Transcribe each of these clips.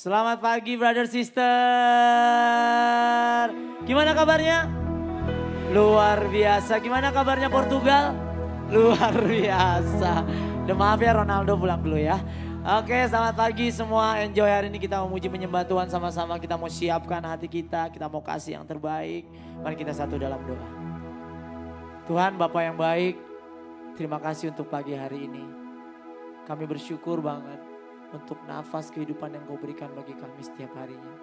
Selamat pagi brother sister. Gimana kabarnya? Luar biasa. Gimana kabarnya Portugal? Luar biasa. Maaf ya Ronaldo pulang dulu ya. Oke, selamat pagi semua. Enjoy hari ini kita memuji menyembah Tuhan sama-sama. Kita mau siapkan hati kita mau kasih yang terbaik. Mari kita satu dalam doa. Tuhan Bapa yang baik, terima kasih untuk pagi hari ini. Kami bersyukur banget untuk nafas kehidupan yang Kau berikan bagi kami setiap harinya.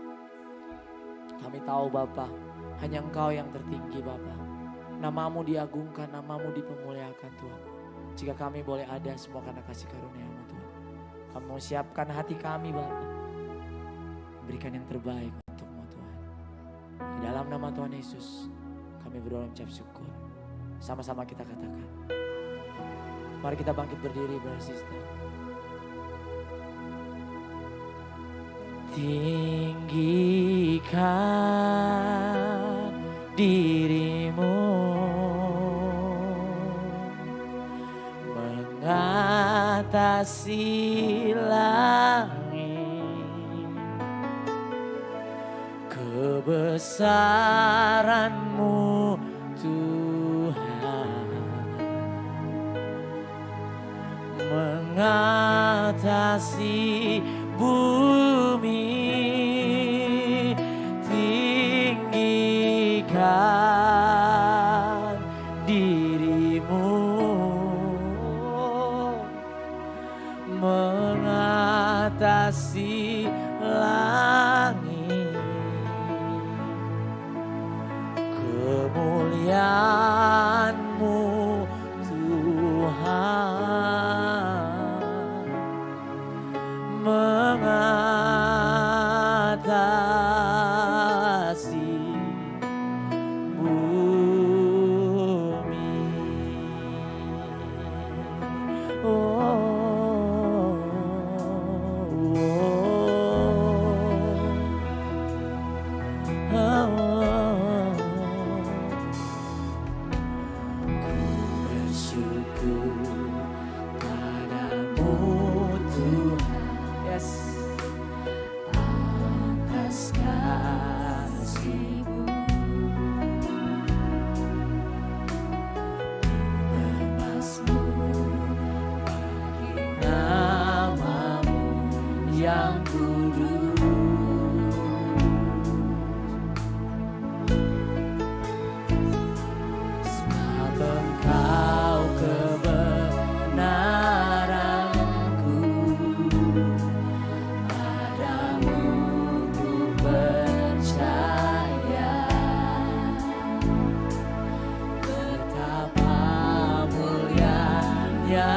Kami tahu Bapa, hanya Engkau yang tertinggi Bapa. Namamu diagungkan, namamu dipemuliakan Tuhan. Jika kami boleh ada semua karena kasih karunia-Mu Tuhan. Kami mau siapkan hati kami Bapa. Berikan yang terbaik untuk-Mu Tuhan. Di dalam nama Tuhan Yesus, kami berdoa mengucap syukur. Sama-sama kita katakan. Mari kita bangkit berdiri brother sister. Tinggikan dirimu, mengatasi langit, kebesaran-Mu Tuhan, mengatasi bumi, tinggikan dirimu, mengatasi langit, kemuliaan-Mu Tuhan, mengatasi bumi. Ku bersyukur padamu Tuhan. Yes. Atas kasih-Mu, bermasmur bagi nama-Mu yang kudus. Sebab Engkau kebenaran-Ku, padamu ku percaya. Betapa mulianya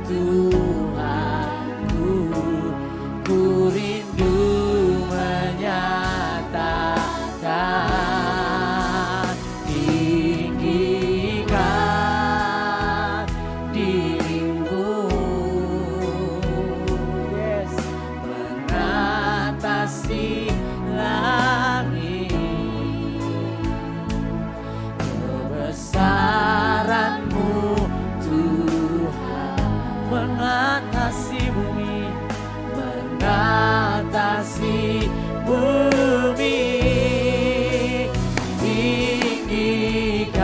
Tuhanku, ku rindu menyatakan. Tinggikan dirimu, yes, mengatasi langit, kebesaran-Mu Tuhan, mengatasi bumi, mengatasi bumi, tinggikan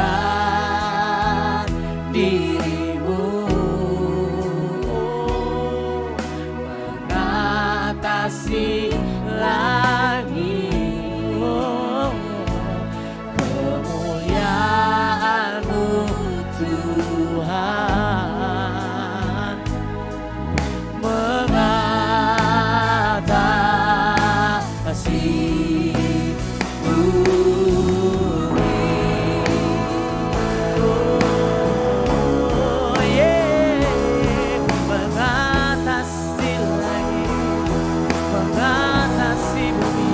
dirimu, mengatasi langit, kemuliaan-Mu Tuhan, mengatasi bumi. Oh yeah, mengatasi langit, mengatasi bumi.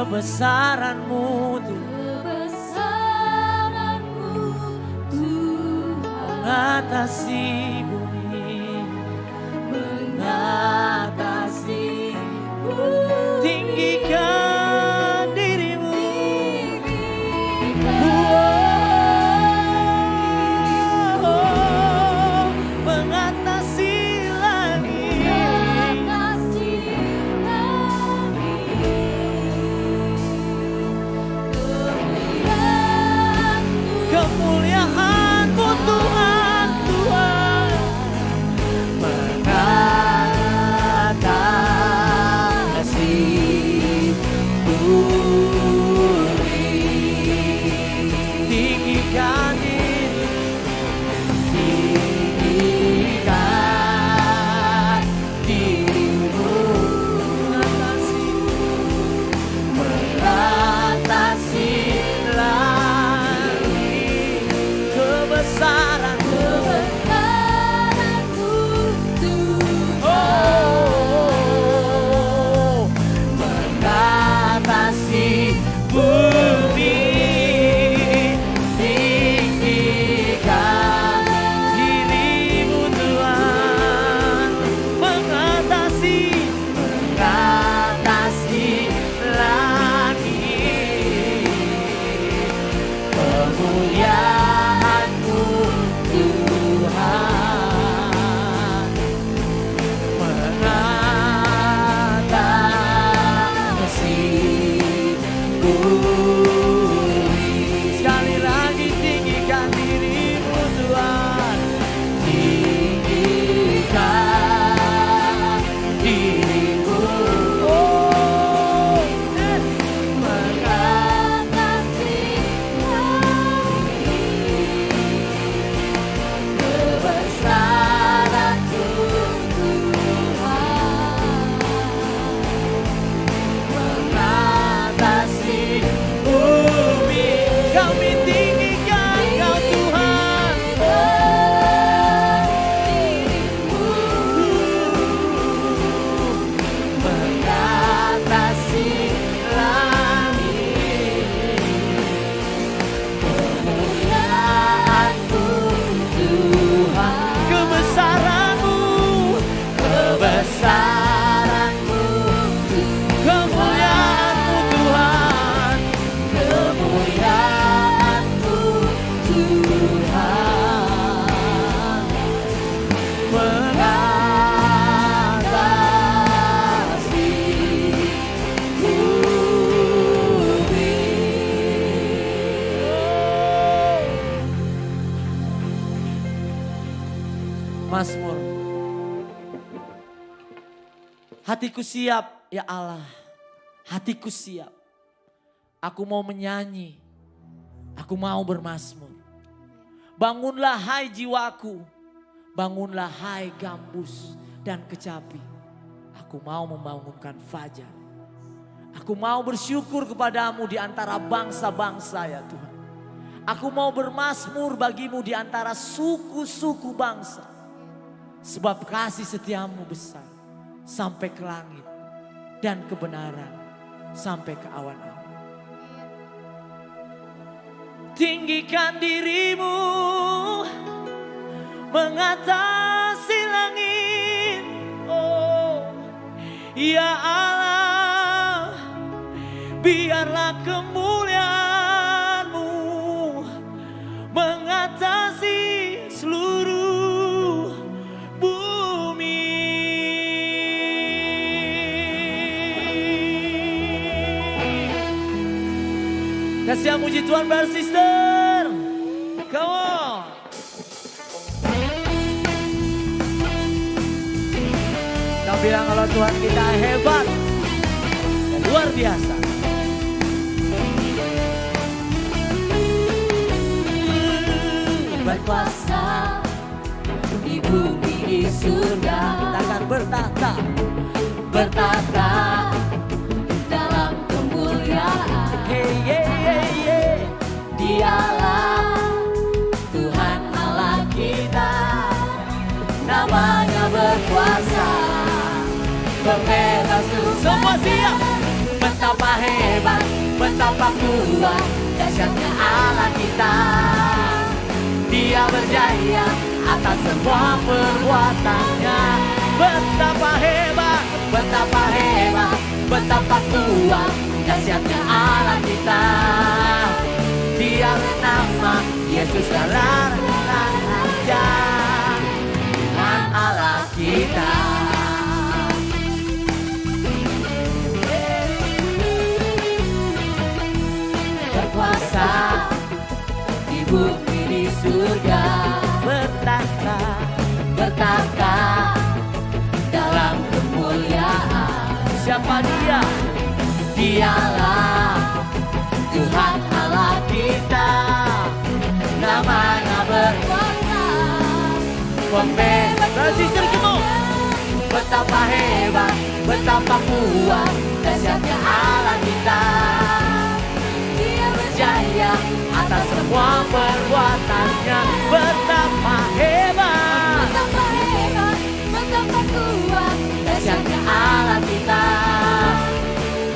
kebesaran-Mu Tuhan mengatasi bumi, tinggikan dirimu, mengatasi langit, kemuliaan-Mu Tuhan, mengatasi bumi, tinggikan dirimu, mengatasi langit, kebesaran-Mu mengatasi bumi, tinggikan dirimu Tuhan, mengatasi langit, kemuliaan-Mu Tuhan, mengatasi bumi. Sekali lagi tinggikan dirimu Tuhan, tinggikan dirimu, mengatasi kebesaran-Mu mengatasi bumi. Kami tinggikan Kau Tuhan, mengatasi langit, kemuliaan-Mu Tuhan, kebesaran-Mu, kemuliaan-Mu Tuhan, kemuliaan-Mu Tuhan, mengatasi bumi. Mazmur. Hatiku siap ya Allah, hatiku siap. Aku mau menyanyi, aku mau bermazmur. Bangunlah hai jiwaku, bangunlah hai gambus dan kecapi. Aku mau membangunkan fajar. Aku mau bersyukur kepadamu di antara bangsa-bangsa ya Tuhan. Aku mau bermazmur bagimu di antara suku-suku bangsa. Sebab kasih setiamu besar sampai ke langit dan kebenaran sampai ke awan-awan. Tinggikan dirimu, mengatasi langit. Oh, ya Allah, biarlah kemuliaan-Mu mengatasi seluruh bumi. Kasih puji Tuhan bar sister. Come on. Kita bilang kalau Tuhan kita hebat dan luar biasa. Berkuasa di bumi di surga, Kita akan bertahta dalam kemuliaan. Hey, yeah, yeah, yeah. Dialah Tuhan Allah kita, namanya berkuasa, membebas Semua siap. betapa hebat, betapa kuat, dahsyatnya Allah kita. Dia berjaya atas semua perbuatannya. Betapa hebat, betapa hebat, betapa kuat, dahsyatnya Allah kita. Dia bernama Yesus Raja, Tuhan Allah kita. Berkuasa di bumi di surga, bertahta, bertahta dalam kemuliaan. Siapa dia? Dialah Tuhan Allah kita, namanya berkuasa, pembebas Sister, come on. Betapa hebat, betapa kuat, dahsyatnya Allah kita. Dia berjaya atas semua perbuatannya. Betapa hebat, Betapa hebat, betapa kuat, dahsyatnya Allah kita.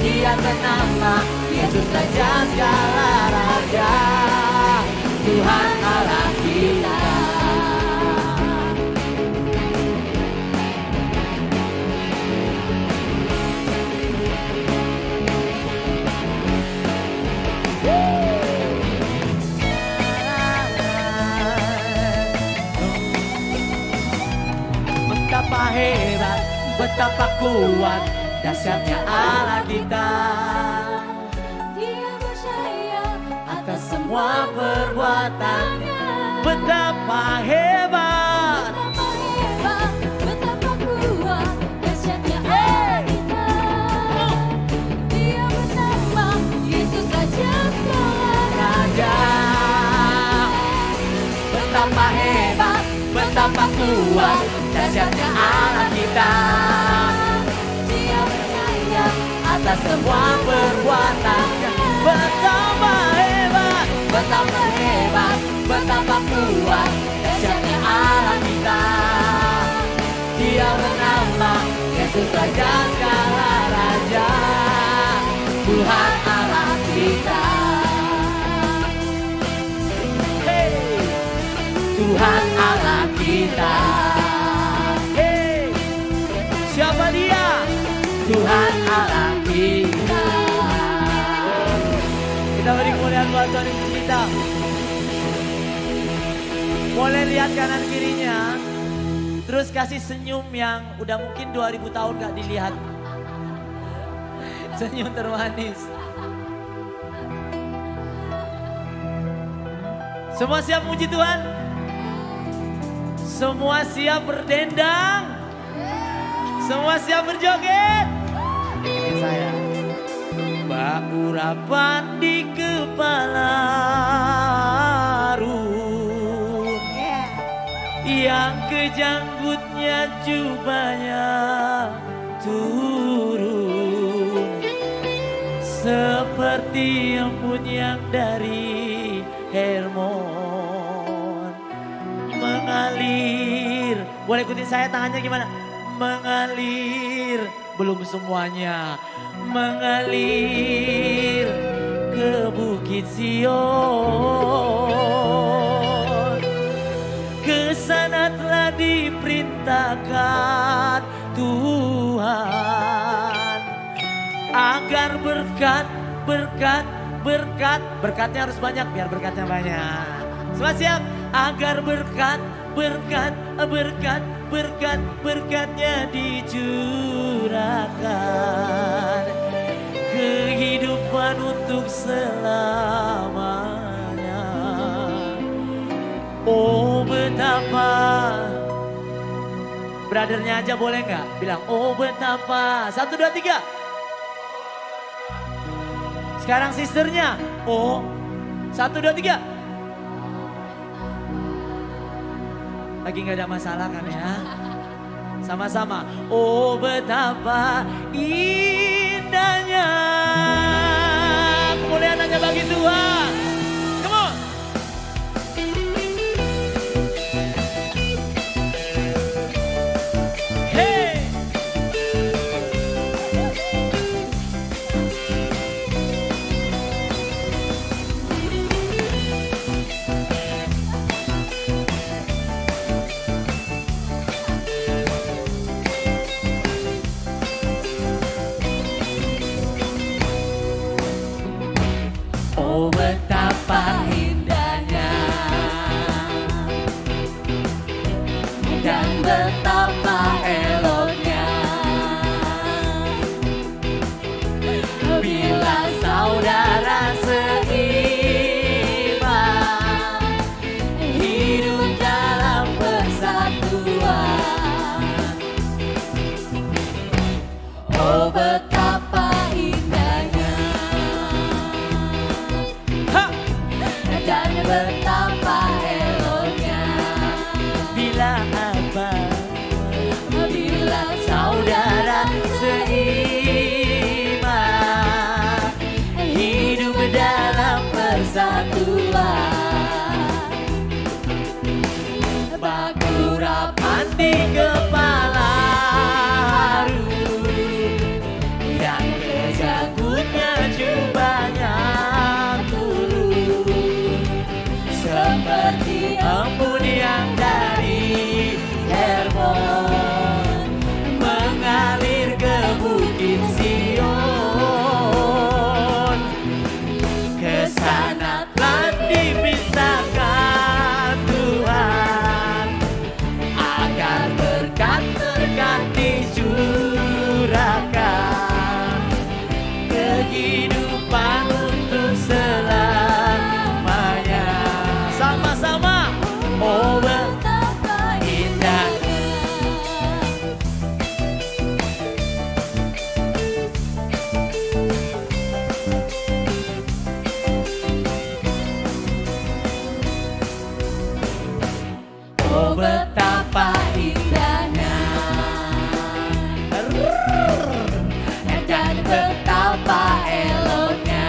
Dia bernama Yesus Raja segala raja, Tuhan Allah kita. betapa hebat, Betapa kuat, dahsyatnya Allah kita. Dia berjaya atas semua perbuatannya. betapa hebat. Betapa hebat, betapa kuat, dahsyatnya Allah kita. Dia bernama Yesus Raja segala raja. Betapa hebat, betapa kuat, dahsyatnya Allah kita. Dia berjaya atas semua perbuatannya. Betapa hebat, Betapa hebat, betapa kuat, dahsyatnya Allah kita. Dia bernama Yesus Raja segala raja, Tuhan Allah kita. hey, Tuhan Allah kita. hey. Siapa dia? Tuhan Allah kita. Kita beri kemuliaan buat Tuhan Yesus kita. Boleh lihat kanan kirinya. Terus kasih senyum yang udah mungkin 2000 tahun gak dilihat. Senyum termanis. Semua siap muji Tuhan? Semua siap berdendang? Semua siap berjoget? Ikutin saya. Urapan di kepala Harun, yang kejanggutnya jubahnya turun, seperti embun yang dari Hermon mengalir. Boleh ikutin saya tangannya gimana? Mengalir, belum semuanya. Mengalir ke Bukit Sion, ke sana telah diperintahkan Tuhan agar berkatnya harus banyak biar berkatnya banyak. Semua siap? Agar berkatnya dicurahkan, kehidupan untuk selamanya. Oh betapa, brothernya aja boleh nggak bilang oh betapa. 1, 2, 3. Sekarang sisternya oh 1, 2, 3. Lagi nggak ada masalah kan ya? Sama-sama. Oh betapa indahnya kemuliaan hanya bagi Tuhan. Come on. Hey. Oh betapa indahnya dan betapa eloknya bila saudara seiman hidup dalam persatuan. Oh betapa indahnya dan betapa eloknya Bila apa? bila saudara seiman hidup dalam persatuan. Baku rapat di kepala yang kejagunnya jubahnya turun seperti embun yang dari Hermon mengalir ke bukit Sion. Ke sana telah dipisahkan Tuhan agar berkat-berkat dicurahkan kehidupan untuk selamanya. Sama-sama. Oh betapa indahnya oh betapa indahnya dan betapa eloknya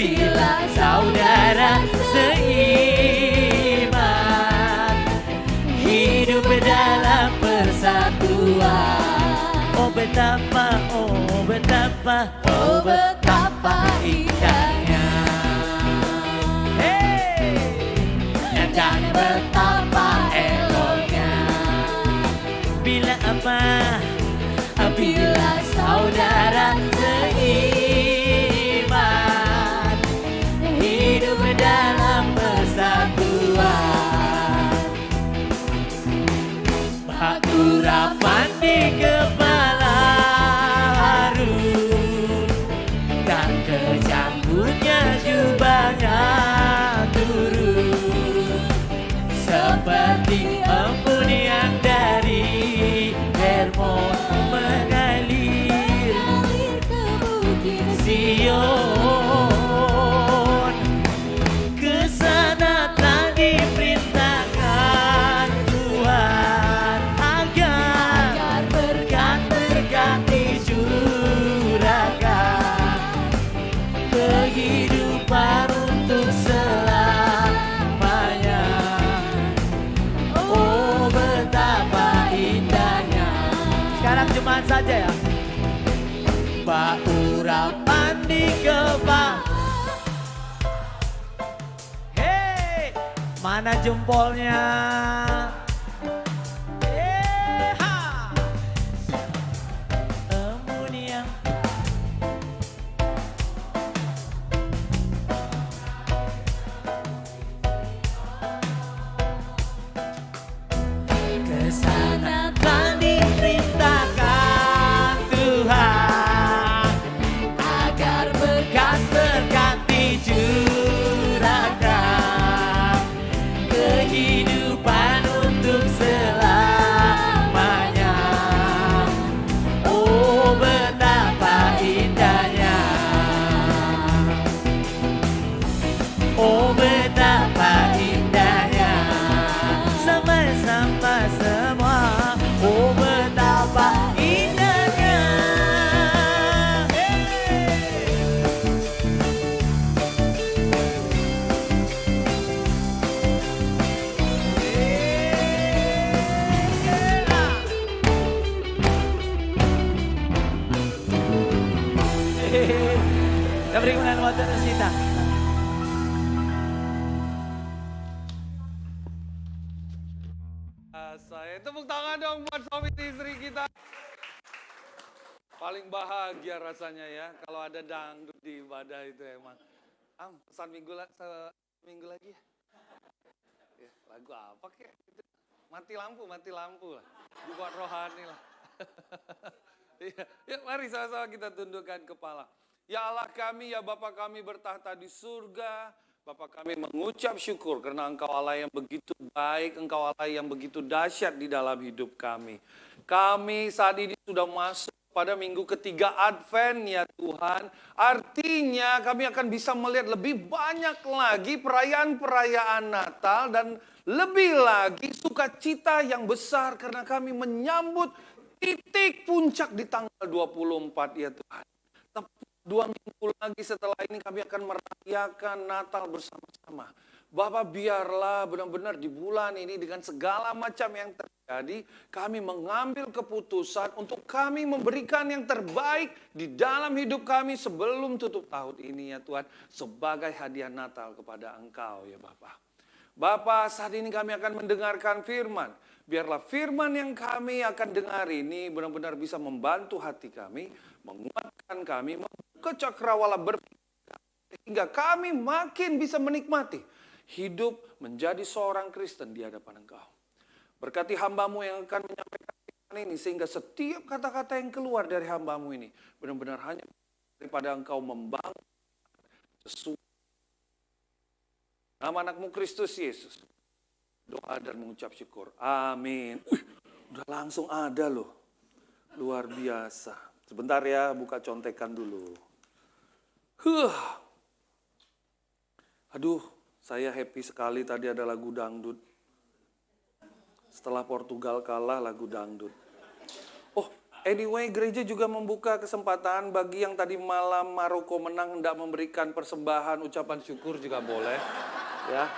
bila saudara seiman hidup dalam persatuan. Oh betapa, oh betapa, Oh betapa indahnya dan betapa eloknya bila apa? bila saudara seiman hidup dalam persatuan. Batu rapat di kepala Harun dan kejanggutnya jubahnya turun seperti embun yang dari Hermon mengalir ke bukit Sion. Ke sana telah diperintahkan Tuhan agar berkat-berkat dicurahkan kehidupan untuk selamanya. Oh betapa indahnya. Sekarang jemaat saja ya. Baurapan di kepala. Hei, mana jempolnya? Yeha. Embun yang Kesana telah diperintahkan Tuhan agar berkat-berkat dicurahkan kehidupan untuk selamanya. Oh betapa indahnya. Oh betapa indahnya. sama-sama semua. Oh betapa indahnya. Kita beri kemenangan buat Sita. Saya tepuk tangan dong buat suami istri kita. Paling bahagia rasanya ya kalau ada dangdut di ibadah itu emang. Pesan minggu lagi ya. Ya, lagu apa kek? Mati lampu lah. Dibuat rohani lah. Ya, mari sama-sama kita tundukkan kepala. Ya Allah kami, ya Bapa kami bertahta di surga. Bapa kami mengucap syukur karena Engkau Allah yang begitu baik, Engkau Allah yang begitu dahsyat di dalam hidup kami. Kami saat ini sudah masuk pada minggu ketiga Advent ya Tuhan. Artinya kami akan bisa melihat lebih banyak lagi perayaan-perayaan Natal dan lebih lagi sukacita yang besar karena kami menyambut titik puncak di tanggal 24 ya Tuhan. 2 minggu lagi setelah ini kami akan merayakan Natal bersama-sama. Bapak biarlah benar-benar di bulan ini dengan segala macam yang terjadi, kami mengambil keputusan untuk kami memberikan yang terbaik di dalam hidup kami sebelum tutup tahun ini ya Tuhan. Sebagai hadiah Natal kepada Engkau ya Bapak. Bapak saat ini kami akan mendengarkan firman. Biarlah firman yang kami akan dengar ini benar-benar bisa membantu hati kami, menguatkan kami, membuka cakrawala berpikir, sehingga kami makin bisa menikmati hidup menjadi seorang Kristen di hadapan Engkau. Berkati hamba-Mu yang akan menyampaikan firman ini, sehingga setiap kata-kata yang keluar dari hamba-Mu ini benar-benar hanya daripada Engkau membangun sesuatu. Nama anak-Mu Kristus Yesus. Doa dan mengucap syukur. Amin. Udah langsung ada loh. Luar biasa. Sebentar ya, buka contekan dulu. Aduh, saya happy sekali tadi ada lagu dangdut. Setelah Portugal kalah, lagu dangdut. Oh, anyway, gereja juga membuka kesempatan bagi yang tadi malam Maroko menang hendak memberikan persembahan ucapan syukur juga boleh. Ya.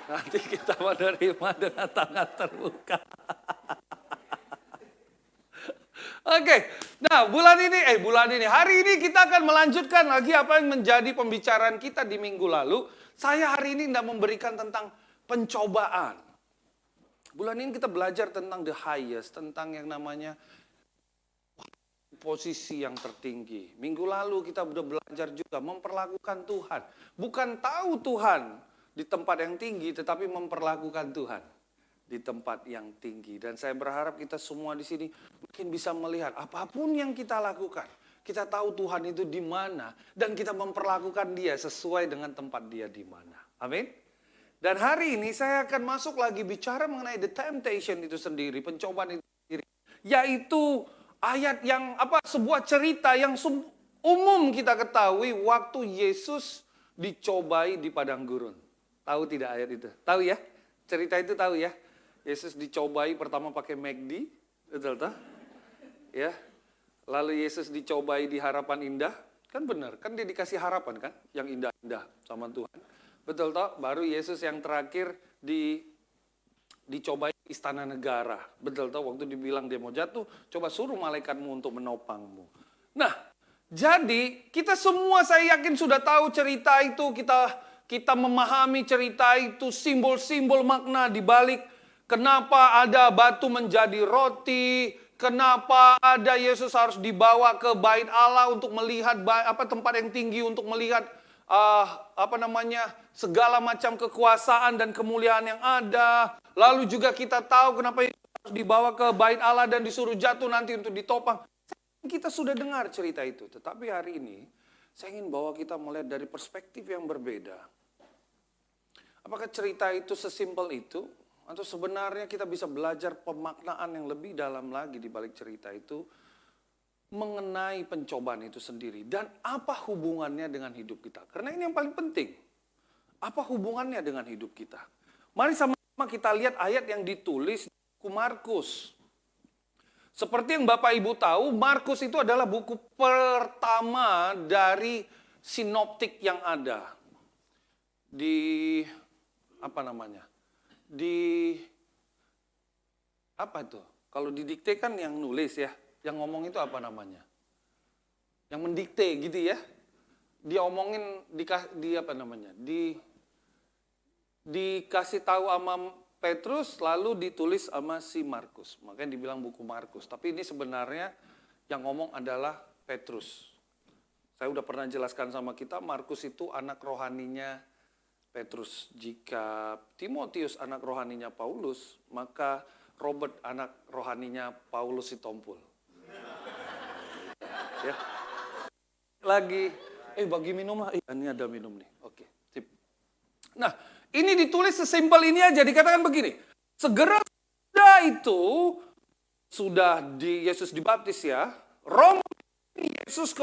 Nanti kita menerima dengan tangan terbuka. Oke, nah hari ini kita akan melanjutkan lagi apa yang menjadi pembicaraan kita di minggu lalu. Saya hari ini hendak memberikan tentang pencobaan. Bulan ini kita belajar tentang the highest, tentang yang namanya posisi yang tertinggi. Minggu lalu kita sudah belajar juga memperlakukan Tuhan. Bukan tahu Tuhan di tempat yang tinggi, tetapi memperlakukan Tuhan di tempat yang tinggi. Dan saya berharap kita semua di sini mungkin bisa melihat apapun yang kita lakukan, kita tahu Tuhan itu di mana dan kita memperlakukan Dia sesuai dengan tempat Dia di mana. Amin. Dan hari ini saya akan masuk lagi bicara mengenai the temptation itu sendiri, pencobaan itu sendiri, yaitu ayat yang sebuah cerita yang umum kita ketahui waktu Yesus dicobai di padang gurun. Tahu tidak ayat itu? Tahu ya? Cerita itu tahu ya? Yesus dicobai pertama pakai McD, betul tak? Ya. Lalu Yesus dicobai di harapan indah, kan benar? Kan dia dikasih harapan kan? Yang indah-indah sama Tuhan. Betul tak? Baru Yesus yang terakhir dicobai istana negara. Betul tak? Waktu dibilang dia mau jatuh, coba suruh malaikatmu untuk menopangmu. Nah, jadi kita semua saya yakin sudah tahu cerita itu, kita memahami cerita itu, simbol-simbol makna di balik kenapa ada batu menjadi roti, kenapa ada Yesus harus dibawa ke bait Allah untuk melihat tempat yang tinggi untuk melihat segala macam kekuasaan dan kemuliaan yang ada. Lalu juga kita tahu kenapa Yesus harus dibawa ke bait Allah dan disuruh jatuh nanti untuk ditopang. Kita sudah dengar cerita itu, tetapi hari ini saya ingin bawa kita melihat dari perspektif yang berbeda. Apakah cerita itu sesimpel itu? Atau sebenarnya kita bisa belajar pemaknaan yang lebih dalam lagi di balik cerita itu mengenai pencobaan itu sendiri. Dan apa hubungannya dengan hidup kita? Karena ini yang paling penting. Apa hubungannya dengan hidup kita? Mari sama-sama kita lihat ayat yang ditulis di buku Markus. Seperti yang Bapak Ibu tahu, Markus itu adalah buku pertama dari sinoptik yang ada. Kalau didikte kan yang nulis ya, yang ngomong itu apa namanya? Yang mendikte gitu ya. Dia omongin dikasih tahu sama Petrus lalu ditulis sama si Markus. Makanya dibilang buku Markus. Tapi ini sebenarnya Yang ngomong adalah Petrus. Saya udah pernah jelaskan sama kita, Markus itu anak rohaninya Petrus. Jika Timotius anak rohaninya Paulus, maka Robert anak rohaninya Paulus Sitompul. Ya. Lagi, bagi minum lah. Ini ada minum nih. Oke, sip. Nah, ini ditulis sesimpel ini aja, dikatakan begini. Segera itu sudah Yesus dibaptis ya. Romo Yesus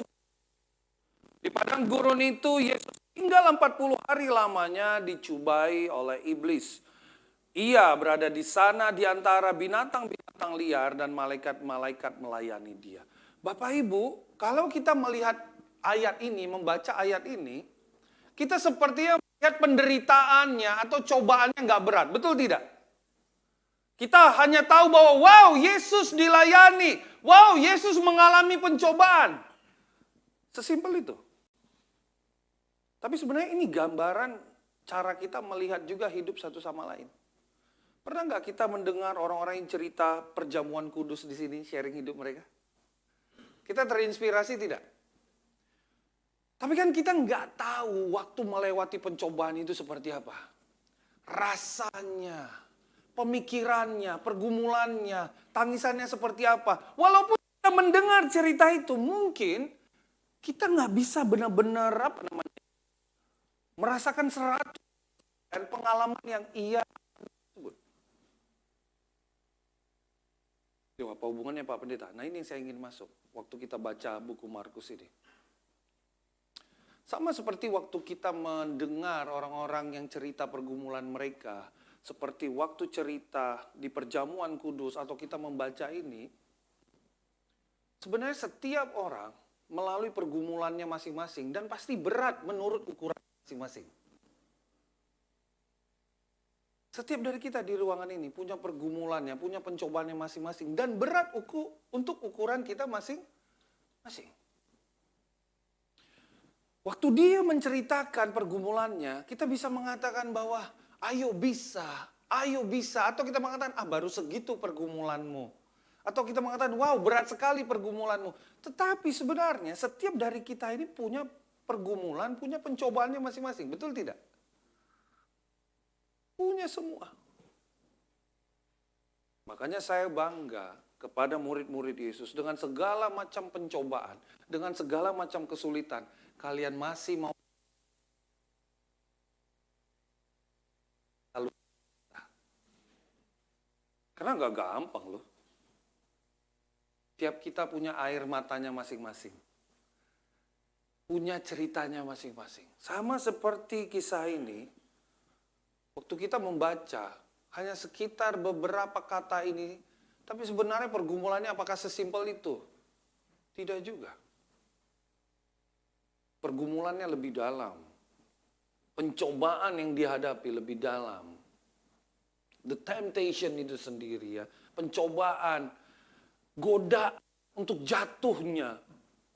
di padang gurun itu Yesus tinggal 40 hari lamanya dicubai oleh iblis. Ia berada di sana di antara binatang-binatang liar dan malaikat-malaikat melayani dia. Bapak Ibu, kalau kita melihat ayat ini, membaca ayat ini, kita sepertinya melihat penderitaannya atau cobaannya nggak berat, betul tidak? Kita hanya tahu bahwa wow, Yesus dilayani, wow, Yesus mengalami pencobaan. Sesimpel itu. Tapi sebenarnya ini gambaran cara kita melihat juga hidup satu sama lain. Pernah nggak kita mendengar orang-orang yang cerita perjamuan kudus di sini, sharing hidup mereka? Kita terinspirasi tidak? Tapi kan kita nggak tahu waktu melewati pencobaan itu seperti apa. Rasanya, pemikirannya, pergumulannya, tangisannya seperti apa. Walaupun kita mendengar cerita itu, mungkin kita nggak bisa benar-benar merasakan 100% dan pengalaman yang ia sebut. Apa hubungannya Pak Pendeta? Nah ini yang saya ingin masuk waktu kita baca buku Markus ini. Sama seperti waktu kita mendengar orang-orang yang cerita pergumulan mereka, seperti waktu cerita di perjamuan kudus atau kita membaca ini, sebenarnya setiap orang melalui pergumulannya masing-masing dan pasti berat menurut ukuran masing-masing. Setiap dari kita di ruangan ini punya pergumulannya, punya pencobaannya masing-masing. Dan berat untuk ukuran kita masing-masing. Waktu dia menceritakan pergumulannya, kita bisa mengatakan bahwa ayo bisa. Atau kita mengatakan, baru segitu pergumulanmu. Atau kita mengatakan, wow berat sekali pergumulanmu. Tetapi sebenarnya setiap dari kita ini punya pergumulan, punya pencobaannya masing-masing. Betul tidak? Punya semua. Makanya saya bangga kepada murid-murid Yesus dengan segala macam pencobaan, dengan segala macam kesulitan, kalian masih mau lalu. Karena nggak gampang loh. Tiap kita punya air matanya masing-masing. Punya ceritanya masing-masing. Sama seperti kisah ini, waktu kita membaca, hanya sekitar beberapa kata ini, tapi sebenarnya pergumulannya apakah sesimpel itu? Tidak juga. Pergumulannya lebih dalam. Pencobaan yang dihadapi lebih dalam. The temptation itu sendiri ya. Pencobaan, godaan untuk jatuhnya,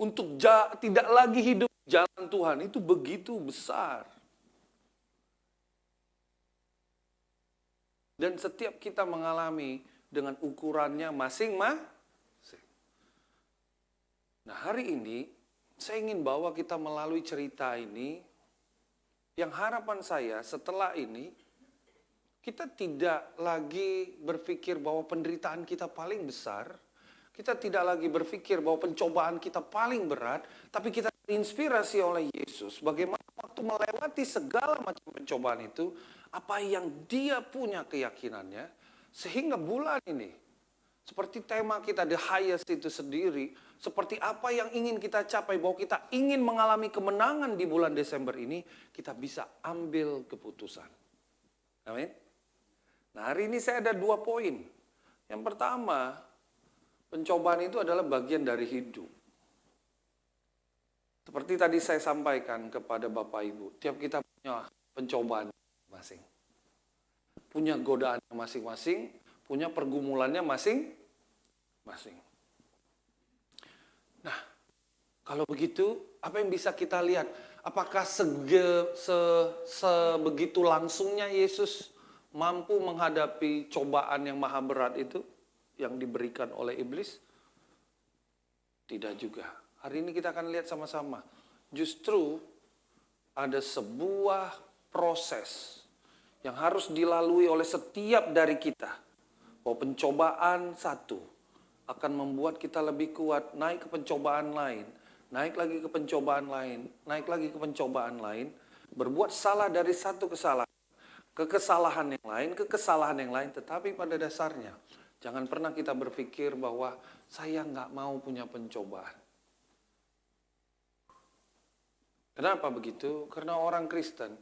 untuk tidak lagi hidup jalan Tuhan, itu begitu besar. Dan setiap kita mengalami dengan ukurannya masing-masing. Nah hari ini, saya ingin bawa kita melalui cerita ini, yang harapan saya setelah ini, kita tidak lagi berpikir bahwa penderitaan kita paling besar, kita tidak lagi berpikir bahwa pencobaan kita paling berat, tapi kita terinspirasi oleh Yesus, bagaimana waktu melewati segala macam pencobaan itu, apa yang dia punya keyakinannya, sehingga bulan ini, seperti tema kita The Highest itu sendiri, seperti apa yang ingin kita capai, bahwa kita ingin mengalami kemenangan di bulan Desember ini, kita bisa ambil keputusan. Amin. Nah hari ini saya ada 2 poin. Yang pertama, pencobaan itu adalah bagian dari hidup. Seperti tadi saya sampaikan kepada Bapak Ibu, tiap kita punya pencobaan masing. Punya godaan masing-masing, punya pergumulannya masing-masing. Nah, kalau begitu, apa yang bisa kita lihat? Apakah sebegitu langsungnya Yesus mampu menghadapi cobaan yang maha berat itu yang diberikan oleh iblis? Tidak juga. Hari ini kita akan lihat sama-sama. Justru ada sebuah proses yang harus dilalui oleh setiap dari kita. Bahwa pencobaan satu akan membuat kita lebih kuat, naik ke pencobaan lain, naik lagi ke pencobaan lain, naik lagi ke pencobaan lain, berbuat salah dari satu kesalahan ke kesalahan yang lain, ke kesalahan yang lain. Tetapi pada dasarnya, jangan pernah kita berpikir bahwa saya nggak mau punya pencobaan. Kenapa begitu? Karena orang Kristen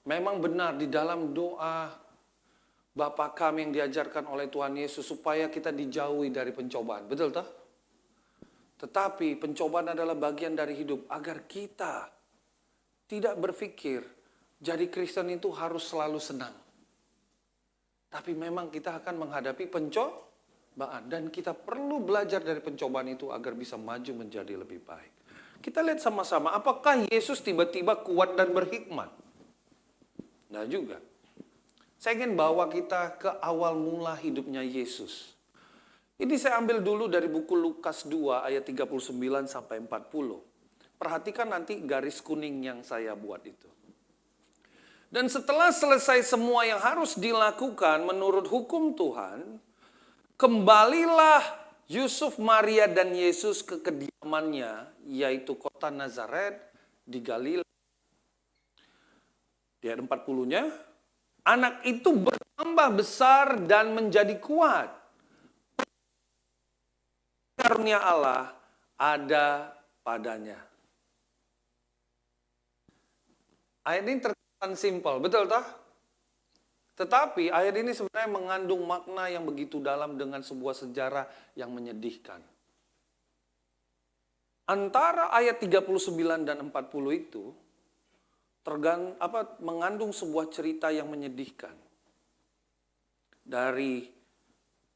memang benar di dalam doa Bapa kami yang diajarkan oleh Tuhan Yesus supaya kita dijauhi dari pencobaan. Betul tak? Tetapi pencobaan adalah bagian dari hidup agar kita tidak berpikir jadi Kristen itu harus selalu senang. Tapi memang kita akan menghadapi pencobaan dan kita perlu belajar dari pencobaan itu agar bisa maju menjadi lebih baik. Kita lihat sama-sama, apakah Yesus tiba-tiba kuat dan berhikmat? Nah juga. Saya ingin bawa kita ke awal mula hidupnya Yesus. Ini saya ambil dulu dari buku Lukas 2 ayat 39 sampai 40. Perhatikan nanti garis kuning yang saya buat itu. Dan setelah selesai semua yang harus dilakukan menurut hukum Tuhan, kembalilah Yusuf, Maria, dan Yesus ke kediamannya, yaitu kota Nazaret di Galilea. Di ayat 40-nya, anak itu bertambah besar dan menjadi kuat. Karunia Allah ada padanya. Ayat ini terkesan simpel, betul tak? Tetapi ayat ini sebenarnya mengandung makna yang begitu dalam dengan sebuah sejarah yang menyedihkan. Antara ayat 39 dan 40 itu mengandung sebuah cerita yang menyedihkan. Dari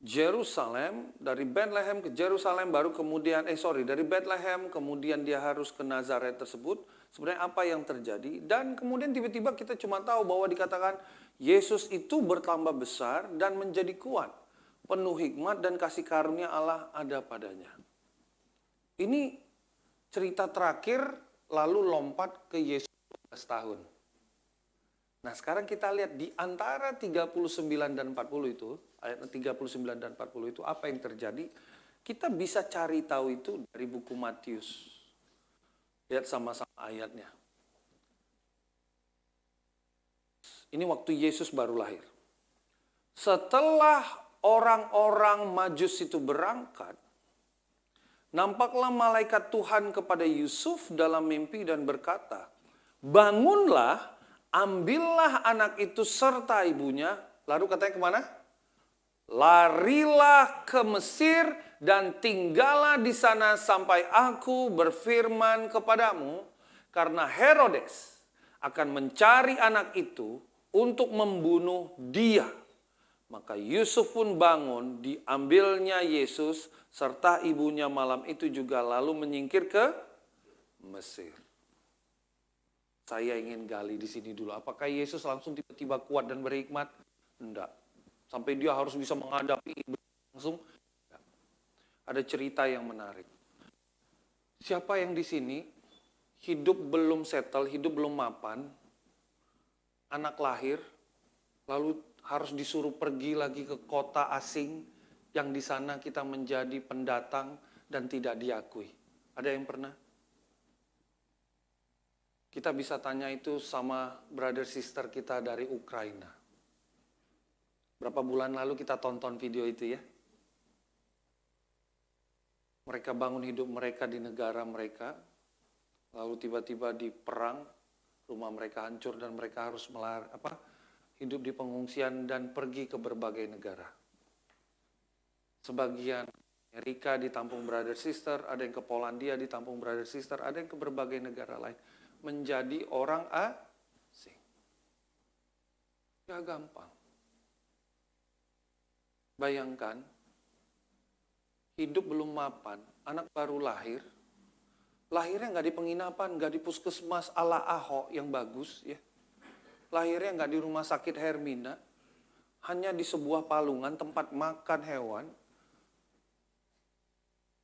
Yerusalem, dari Bethlehem ke Yerusalem, baru kemudian, dari Bethlehem, kemudian dia harus ke Nazaret tersebut. Sebenarnya apa yang terjadi? Dan kemudian tiba-tiba kita cuma tahu bahwa dikatakan Yesus itu bertambah besar dan menjadi kuat. Penuh hikmat dan kasih karunia Allah ada padanya. Ini cerita terakhir lalu lompat ke Yesus 12 tahun. Nah sekarang kita lihat di antara 39 dan 40 itu, ayat 39 dan 40 itu apa yang terjadi? Kita bisa cari tahu itu dari buku Matius. Lihat sama-sama ayatnya. Ini waktu Yesus baru lahir. Setelah orang-orang Majus itu berangkat, nampaklah malaikat Tuhan kepada Yusuf dalam mimpi dan berkata, bangunlah, ambillah anak itu serta ibunya. Lalu katanya kemana? Larilah ke Mesir dan tinggallah di sana sampai aku berfirman kepadamu, karena Herodes akan mencari anak itu untuk membunuh dia. Maka Yusuf pun bangun, diambilnya Yesus serta ibunya malam itu juga lalu menyingkir ke Mesir. Saya ingin gali di sini dulu. Apakah Yesus langsung tiba-tiba kuat dan berhikmat? Enggak. Sampai dia harus bisa menghadapi langsung. Enggak. Ada cerita yang menarik. Siapa yang di sini hidup belum settle, hidup belum mapan, anak lahir, lalu harus disuruh pergi lagi ke kota asing yang di sana kita menjadi pendatang dan tidak diakui. Ada yang pernah? Kita bisa tanya itu sama brother sister kita dari Ukraina. Berapa bulan lalu kita tonton video itu ya. Mereka bangun hidup mereka di negara mereka, lalu tiba-tiba di perang, rumah mereka hancur dan mereka harus hidup di pengungsian dan pergi ke berbagai negara. Sebagian Amerika ditampung brother sister, ada yang ke Polandia ditampung brother sister, ada yang ke berbagai negara lain. Menjadi orang asing. Gak gampang. Bayangkan, hidup belum mapan, anak baru lahir, lahirnya nggak di penginapan, nggak di puskesmas ala Ahok yang bagus, ya. Lahirnya nggak di rumah sakit Hermina, hanya di sebuah palungan tempat makan hewan.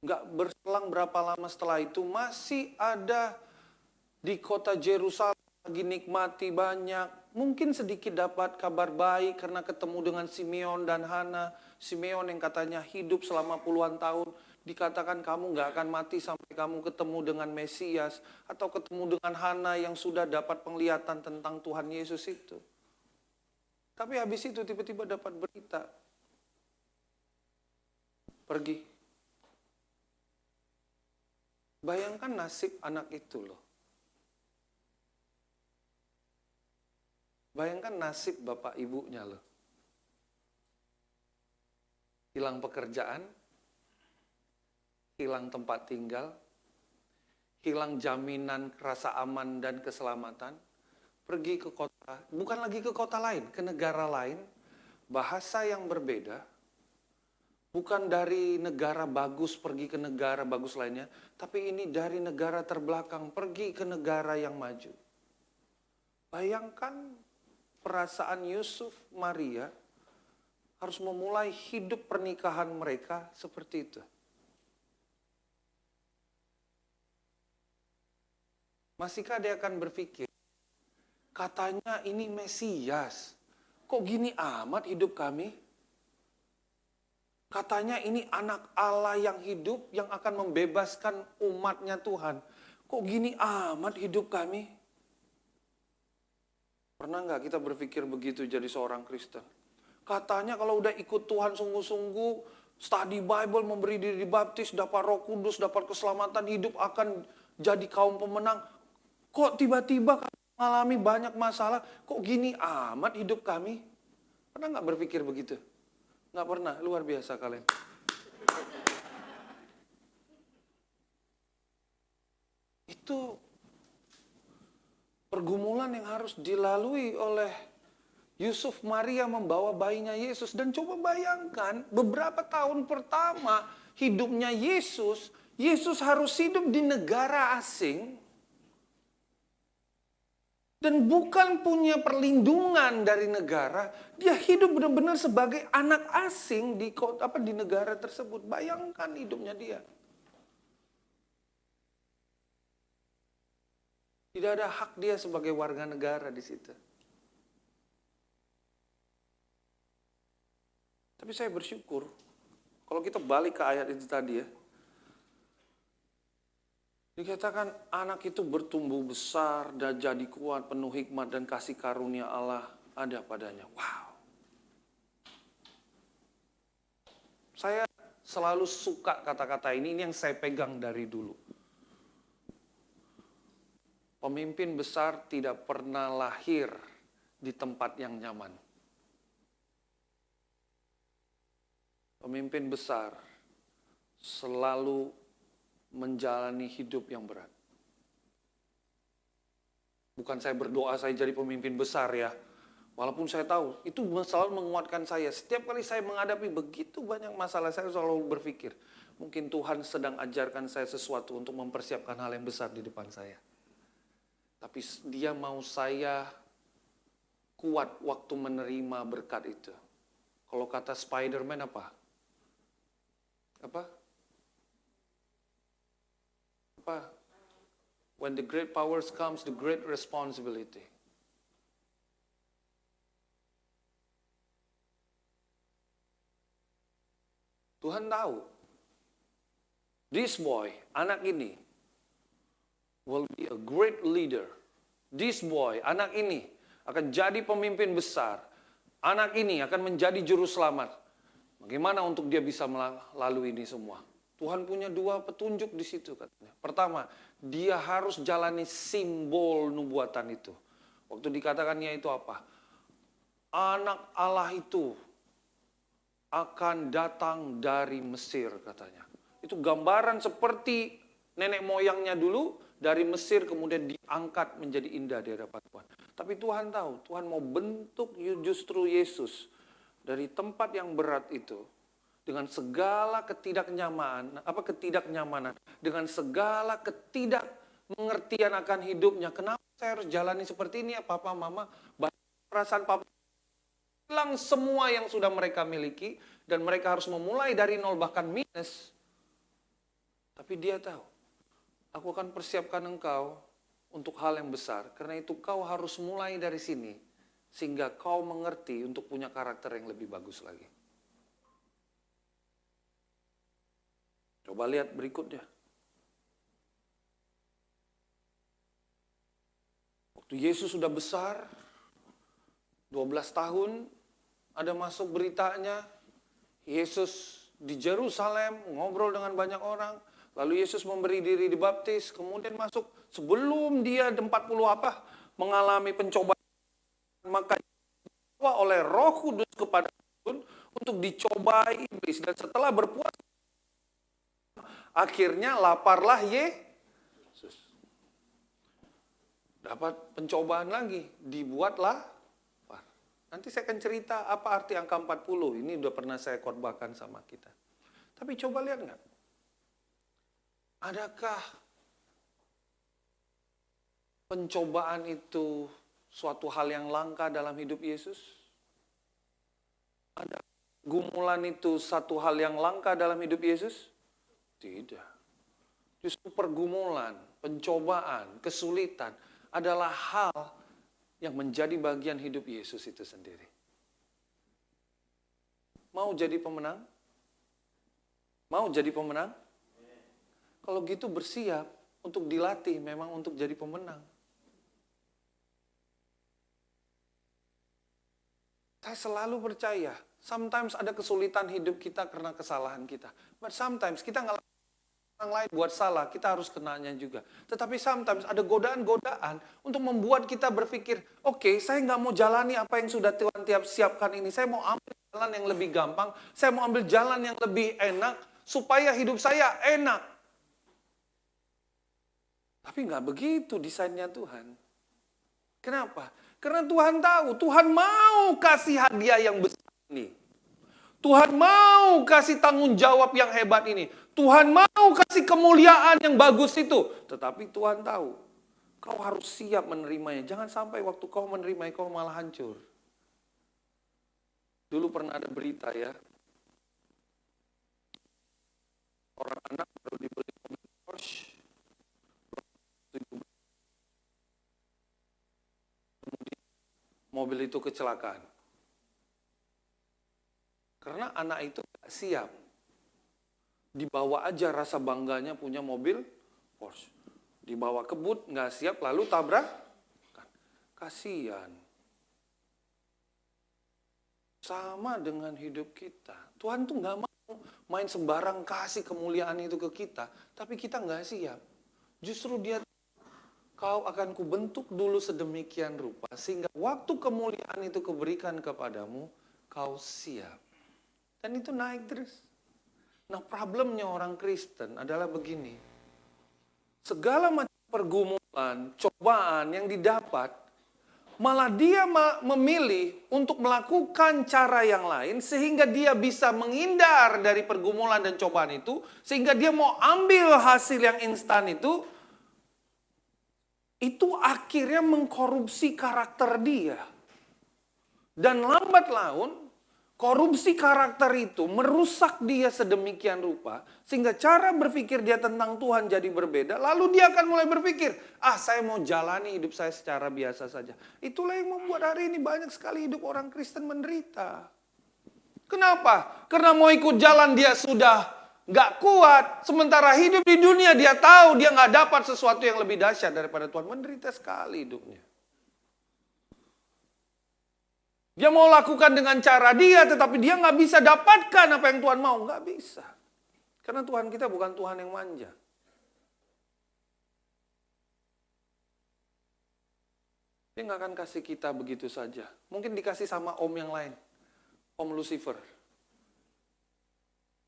Nggak berselang berapa lama setelah itu masih ada di kota Yerusalem lagi nikmati banyak. Mungkin sedikit dapat kabar baik karena ketemu dengan Simeon dan Hana. Simeon yang katanya hidup selama puluhan tahun. Dikatakan kamu nggak akan mati sampai kamu ketemu dengan Mesias. Atau ketemu dengan Hana yang sudah dapat penglihatan tentang Tuhan Yesus itu. Tapi habis itu tiba-tiba dapat berita. Pergi. Bayangkan nasib anak itu loh. Bayangkan nasib bapak ibunya loh. Hilang pekerjaan, hilang tempat tinggal, hilang jaminan rasa aman dan keselamatan, pergi ke kota, bukan lagi ke kota lain, ke negara lain, bahasa yang berbeda, bukan dari negara bagus pergi ke negara bagus lainnya, tapi ini dari negara terbelakang pergi ke negara yang maju. Bayangkan perasaan Yusuf Maria harus memulai hidup pernikahan mereka seperti itu. Masihkah dia akan berpikir, katanya ini Mesias, kok gini amat hidup kami? Katanya ini anak Allah yang hidup, yang akan membebaskan umatnya Tuhan. Kok gini amat hidup kami? Pernah nggak kita berpikir begitu jadi seorang Kristen? Katanya kalau udah ikut Tuhan sungguh-sungguh, study Bible, memberi diri dibaptis, dapat Roh Kudus, dapat keselamatan, hidup akan jadi kaum pemenang. Kok tiba-tiba kami mengalami banyak masalah, kok gini amat hidup kami? Pernah nggak berpikir begitu? Nggak pernah, luar biasa kalian. Itu pergumulan yang harus dilalui oleh Yusuf Maria membawa bayinya Yesus. Dan coba bayangkan beberapa tahun pertama hidupnya Yesus, Yesus harus hidup di negara asing. Dan bukan punya perlindungan dari negara, dia hidup benar-benar sebagai anak asing di negara tersebut. Bayangkan hidupnya dia. Tidak ada hak dia sebagai warga negara di situ. Tapi saya bersyukur, kalau kita balik ke ayat itu tadi ya, dikatakan anak itu bertumbuh besar dan jadi kuat, penuh hikmat dan kasih karunia Allah ada padanya. Wow. Saya selalu suka kata-kata ini yang saya pegang dari dulu. Pemimpin besar tidak pernah lahir di tempat yang nyaman. Pemimpin besar selalu menjalani hidup yang berat. Bukan saya berdoa saya jadi pemimpin besar ya. Walaupun saya tahu, itu selalu menguatkan saya. Setiap kali saya menghadapi begitu banyak masalah, saya selalu berpikir, mungkin Tuhan sedang ajarkan saya sesuatu untuk mempersiapkan hal yang besar di depan saya. Tapi dia mau saya kuat waktu menerima berkat itu. Kalau kata Spider-Man apa? When the great powers comes, the great responsibility. Tuhan tahu, this boy, anak ini, will be a great leader. This boy, anak ini, akan jadi pemimpin besar. Anak ini akan menjadi juru selamat. Bagaimana untuk dia bisa melalui ini semua? Tuhan punya dua petunjuk di situ katanya. Pertama, dia harus jalani simbol nubuatan itu. Waktu dikatakannya itu apa? Anak Allah itu akan datang dari Mesir katanya. Itu gambaran seperti nenek moyangnya dulu dari Mesir kemudian diangkat menjadi indah di hadapan Tuhan. Tapi Tuhan tahu, Tuhan mau bentuk justru Yesus dari tempat yang berat itu. Dengan segala ketidaknyamanan, dengan segala ketidakmengertian akan hidupnya. Kenapa saya harus jalani seperti ini ya papa, mama? Perasaan papa hilang semua yang sudah mereka miliki dan mereka harus memulai dari nol bahkan minus. Tapi dia tahu, aku akan persiapkan engkau untuk hal yang besar. Karena itu kau harus mulai dari sini, sehingga kau mengerti untuk punya karakter yang lebih bagus lagi. Coba lihat berikutnya. Waktu Yesus sudah besar, 12 tahun, ada masuk beritanya, Yesus di Yerusalem ngobrol dengan banyak orang, lalu Yesus memberi diri dibaptis, kemudian masuk sebelum dia 40 mengalami pencobaan, maka dibawa oleh Roh Kudus kepada Tuhan untuk dicobai iblis, dan setelah berpuas akhirnya laparlah Yesus. Dapat pencobaan lagi, dibuatlah. Nanti saya akan cerita apa arti angka 40. Ini udah pernah saya khotbahkan sama kita. Tapi coba lihat nggak? Adakah pencobaan itu suatu hal yang langka dalam hidup Yesus? Ada gumulan itu satu hal yang langka dalam hidup Yesus? Tidak. Justru pergumulan, pencobaan, kesulitan adalah hal yang menjadi bagian hidup Yesus itu sendiri. Mau jadi pemenang? Mau jadi pemenang? Kalau gitu bersiap untuk dilatih memang untuk jadi pemenang. Saya selalu percaya, sometimes ada kesulitan hidup kita karena kesalahan kita. But sometimes kita nggak orang lain buat salah, kita harus kenanya juga. Tetapi sometimes ada godaan-godaan untuk membuat kita berpikir, oke, saya nggak mau jalani apa yang sudah Tuhan siapkan ini. Saya mau ambil jalan yang lebih gampang, saya mau ambil jalan yang lebih enak, supaya hidup saya enak. Tapi nggak begitu desainnya Tuhan. Kenapa? Karena Tuhan tahu, Tuhan mau kasih hadiah yang besar ini. Tuhan mau kasih tanggung jawab yang hebat ini. Tuhan mau kasih kemuliaan yang bagus itu. Tetapi Tuhan tahu, kau harus siap menerimanya. Jangan sampai waktu kau menerimanya, kau malah hancur. Dulu pernah ada berita ya. Orang anak baru dibeli mobil Porsche. Kemudian mobil itu kecelakaan. Karena anak itu gak siap. Dibawa aja rasa bangganya punya mobil Porsche. Dibawa kebut, gak siap, lalu tabrak. Kasihan. Sama dengan hidup kita. Tuhan tuh gak mau main sembarang kasih kemuliaan itu ke kita. Tapi kita gak siap. Justru dia, kau akan kubentuk dulu sedemikian rupa. Sehingga waktu kemuliaan itu kuberikan kepadamu, kau siap. Dan itu naik terus. Nah, problemnya orang Kristen adalah begini. Segala macam pergumulan, cobaan yang didapat, malah dia memilih untuk melakukan cara yang lain sehingga dia bisa menghindar dari pergumulan dan cobaan itu, sehingga dia mau ambil hasil yang instan itu akhirnya mengkorupsi karakter dia. Dan lambat laun, korupsi karakter itu merusak dia sedemikian rupa, sehingga cara berpikir dia tentang Tuhan jadi berbeda. Lalu dia akan mulai berpikir, saya mau jalani hidup saya secara biasa saja. Itulah yang membuat hari ini banyak sekali hidup orang Kristen menderita. Kenapa? Karena mau ikut jalan dia sudah gak kuat. Sementara hidup di dunia dia tahu dia gak dapat sesuatu yang lebih dahsyat daripada Tuhan. Menderita sekali hidupnya. Dia mau lakukan dengan cara dia, tetapi dia nggak bisa dapatkan apa yang Tuhan mau. Nggak bisa. Karena Tuhan kita bukan Tuhan yang manja. Dia nggak akan kasih kita begitu saja. Mungkin dikasih sama om yang lain. Om Lucifer.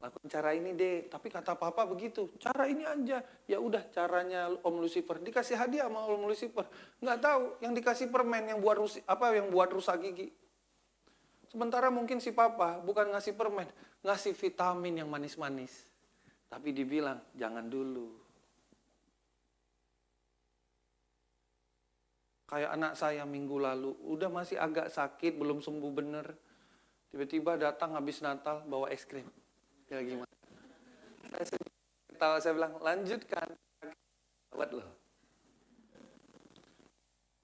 Lakukan cara ini deh. Tapi kata papa begitu. Cara ini aja. Ya udah caranya Om Lucifer. Dikasih hadiah sama Om Lucifer. Nggak tahu. Yang dikasih permen yang buat rusak gigi. Sementara mungkin si papa bukan ngasih permen, ngasih vitamin yang manis-manis. Tapi dibilang, jangan dulu. Kayak anak saya minggu lalu, udah masih agak sakit, belum sembuh bener. Tiba-tiba datang habis Natal, bawa es krim. Ya gimana? Saya sedih. ketawa, saya bilang, lanjutkan. Buat lo.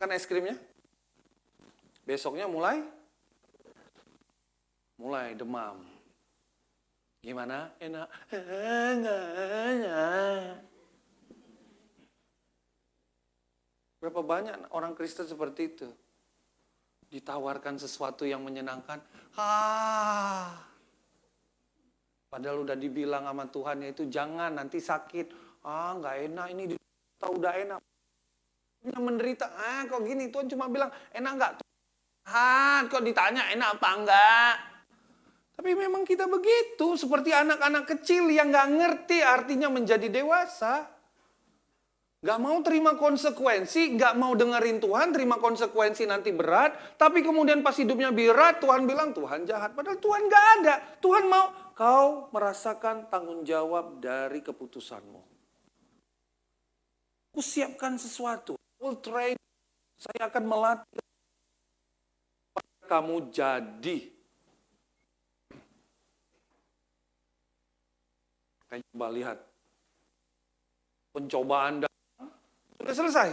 Kan es krimnya? Besoknya mulai demam. Gimana? Enak. Berapa banyak orang Kristen seperti itu? Ditawarkan sesuatu yang menyenangkan. Padahal udah dibilang sama Tuhan, ya itu jangan, nanti sakit. Nggak enak, ini udah enak. Dia menderita, kok gini, Tuhan cuma bilang, enak nggak? Tuhan, kok ditanya enak apa enggak? Tapi memang kita begitu, seperti anak-anak kecil yang nggak ngerti artinya menjadi dewasa. Nggak mau terima konsekuensi, nggak mau dengerin Tuhan, terima konsekuensi nanti berat. Tapi kemudian pas hidupnya berat, Tuhan bilang Tuhan jahat. Padahal Tuhan nggak ada. Tuhan mau kau merasakan tanggung jawab dari keputusanmu. Kusiapkan sesuatu. Will train. Saya akan melatih kamu jadi. Coba lihat. Pencobaan sudah selesai.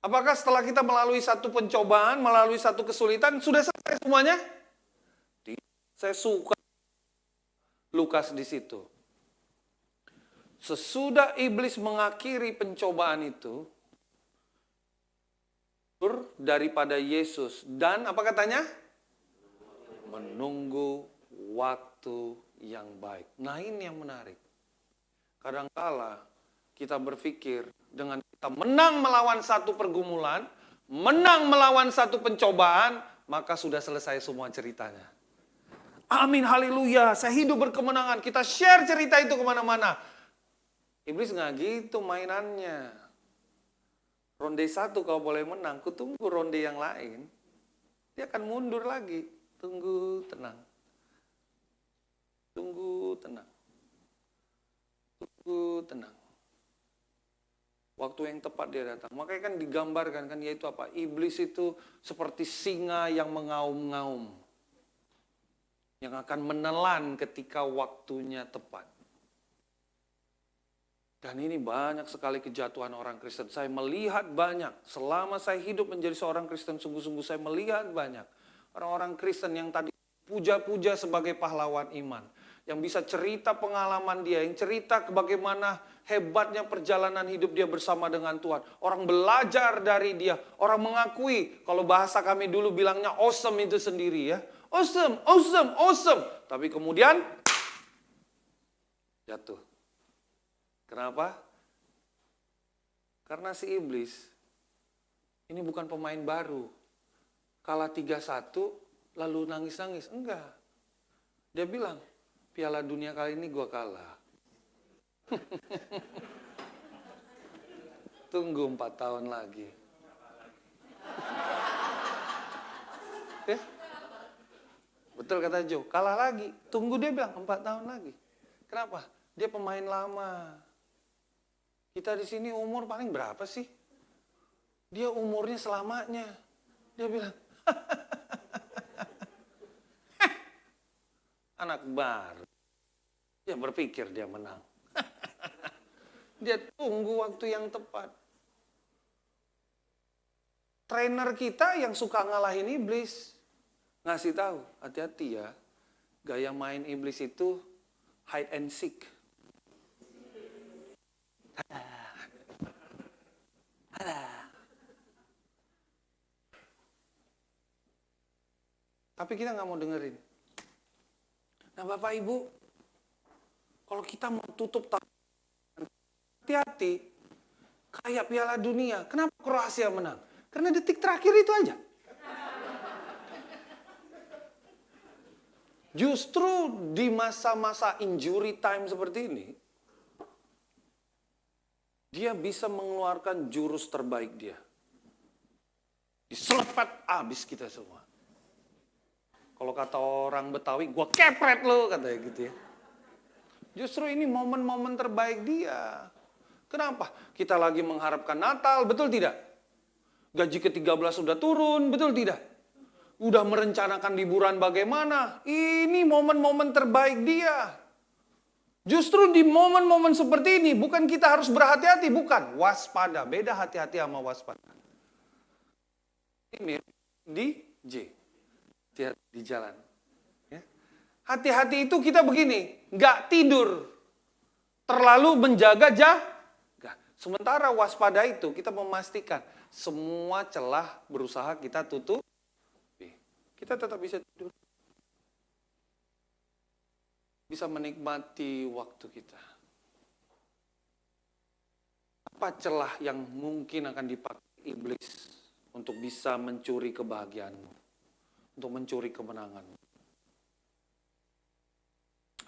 Apakah setelah kita melalui satu pencobaan, melalui satu kesulitan, sudah selesai semuanya? Tidak. Saya suka Lukas di situ. Sesudah iblis mengakhiri pencobaan itu, daripada Yesus. Dan apa katanya? Menunggu waktu yang baik. Nah ini yang menarik. Kadangkala kita berpikir dengan kita menang melawan satu pergumulan, menang melawan satu pencobaan, maka sudah selesai semua ceritanya. Amin, haleluya, saya hidup berkemenangan. Kita share cerita itu kemana-mana. Iblis nggak gitu mainannya. Ronde 1 kau boleh menang, kutunggu ronde yang lain. Dia akan mundur lagi. Tunggu, tenang. Tunggu, tenang. Tunggu, tenang. Waktu yang tepat dia datang. Makanya kan digambarkan kan yaitu apa? Iblis itu seperti singa yang mengaum-ngaum. Yang akan menelan ketika waktunya tepat. Dan ini banyak sekali kejatuhan orang Kristen. Saya melihat banyak. Selama saya hidup menjadi seorang Kristen, sungguh-sungguh saya melihat banyak. Orang-orang Kristen yang tadi puja-puja sebagai pahlawan iman. Yang bisa cerita pengalaman dia, yang cerita bagaimana hebatnya perjalanan hidup dia bersama dengan Tuhan. Orang belajar dari dia, orang mengakui, kalau bahasa kami dulu bilangnya awesome itu sendiri ya. Awesome, awesome, awesome. Tapi kemudian jatuh. Kenapa? Karena si iblis ini bukan pemain baru. Kalah 3-1 lalu nangis-nangis. Enggak. Dia bilang, Piala Dunia kali ini gua kalah. Tunggu 4 tahun lagi. Ya? Betul kata Joe, kalah lagi. Tunggu dia bilang 4 tahun lagi. Kenapa? Dia pemain lama. Kita di sini umur paling berapa sih? Dia umurnya selamanya. Dia bilang, anak baru. Dia berpikir dia menang. Dia tunggu waktu yang tepat. Trainer kita yang suka ngalahin iblis. Ngasih tahu, hati-hati ya. Gaya main iblis itu hide and seek. Tapi kita nggak mau dengerin. Nah Bapak Ibu, kalau kita mau tutup hati-hati, kayak Piala Dunia, kenapa Kroasia menang? Karena detik terakhir itu aja. Justru di masa-masa injury time seperti ini, dia bisa mengeluarkan jurus terbaik dia. Diselepet abis kita semua. Kalau kata orang Betawi, gua kepret lo, katanya gitu ya. Justru ini momen-momen terbaik dia. Kenapa? Kita lagi mengharapkan Natal, betul tidak? Gaji ke-13 sudah turun, betul tidak? Udah merencanakan liburan bagaimana? Ini momen-momen terbaik dia. Justru di momen-momen seperti ini, bukan kita harus berhati-hati, bukan. Waspada, beda hati-hati sama waspada. Ini di J, di jalan. Ya. Hati-hati itu kita begini, nggak tidur, terlalu menjaga jaga. Sementara waspada itu kita memastikan semua celah berusaha kita tutup. Kita tetap bisa tidur. Bisa menikmati waktu kita. Apa celah yang mungkin akan dipakai iblis untuk bisa mencuri kebahagiaanmu, untuk mencuri kemenanganmu?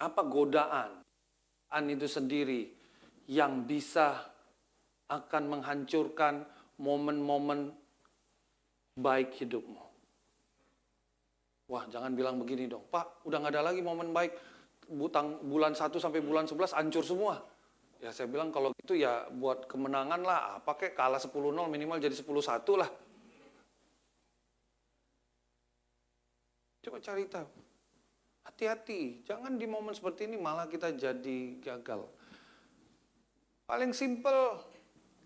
Apa godaan itu sendiri yang bisa akan menghancurkan momen-momen baik hidupmu? Wah, jangan bilang begini dong, Pak, udah gak ada lagi momen baik. Bulan 1 sampai bulan 11 hancur semua. Ya saya bilang kalau gitu ya buat kemenangan lah, apa kek kalah 10-0 minimal jadi 10-1 lah. Coba cari tahu. Hati-hati, jangan di momen seperti ini malah kita jadi gagal. Paling simple,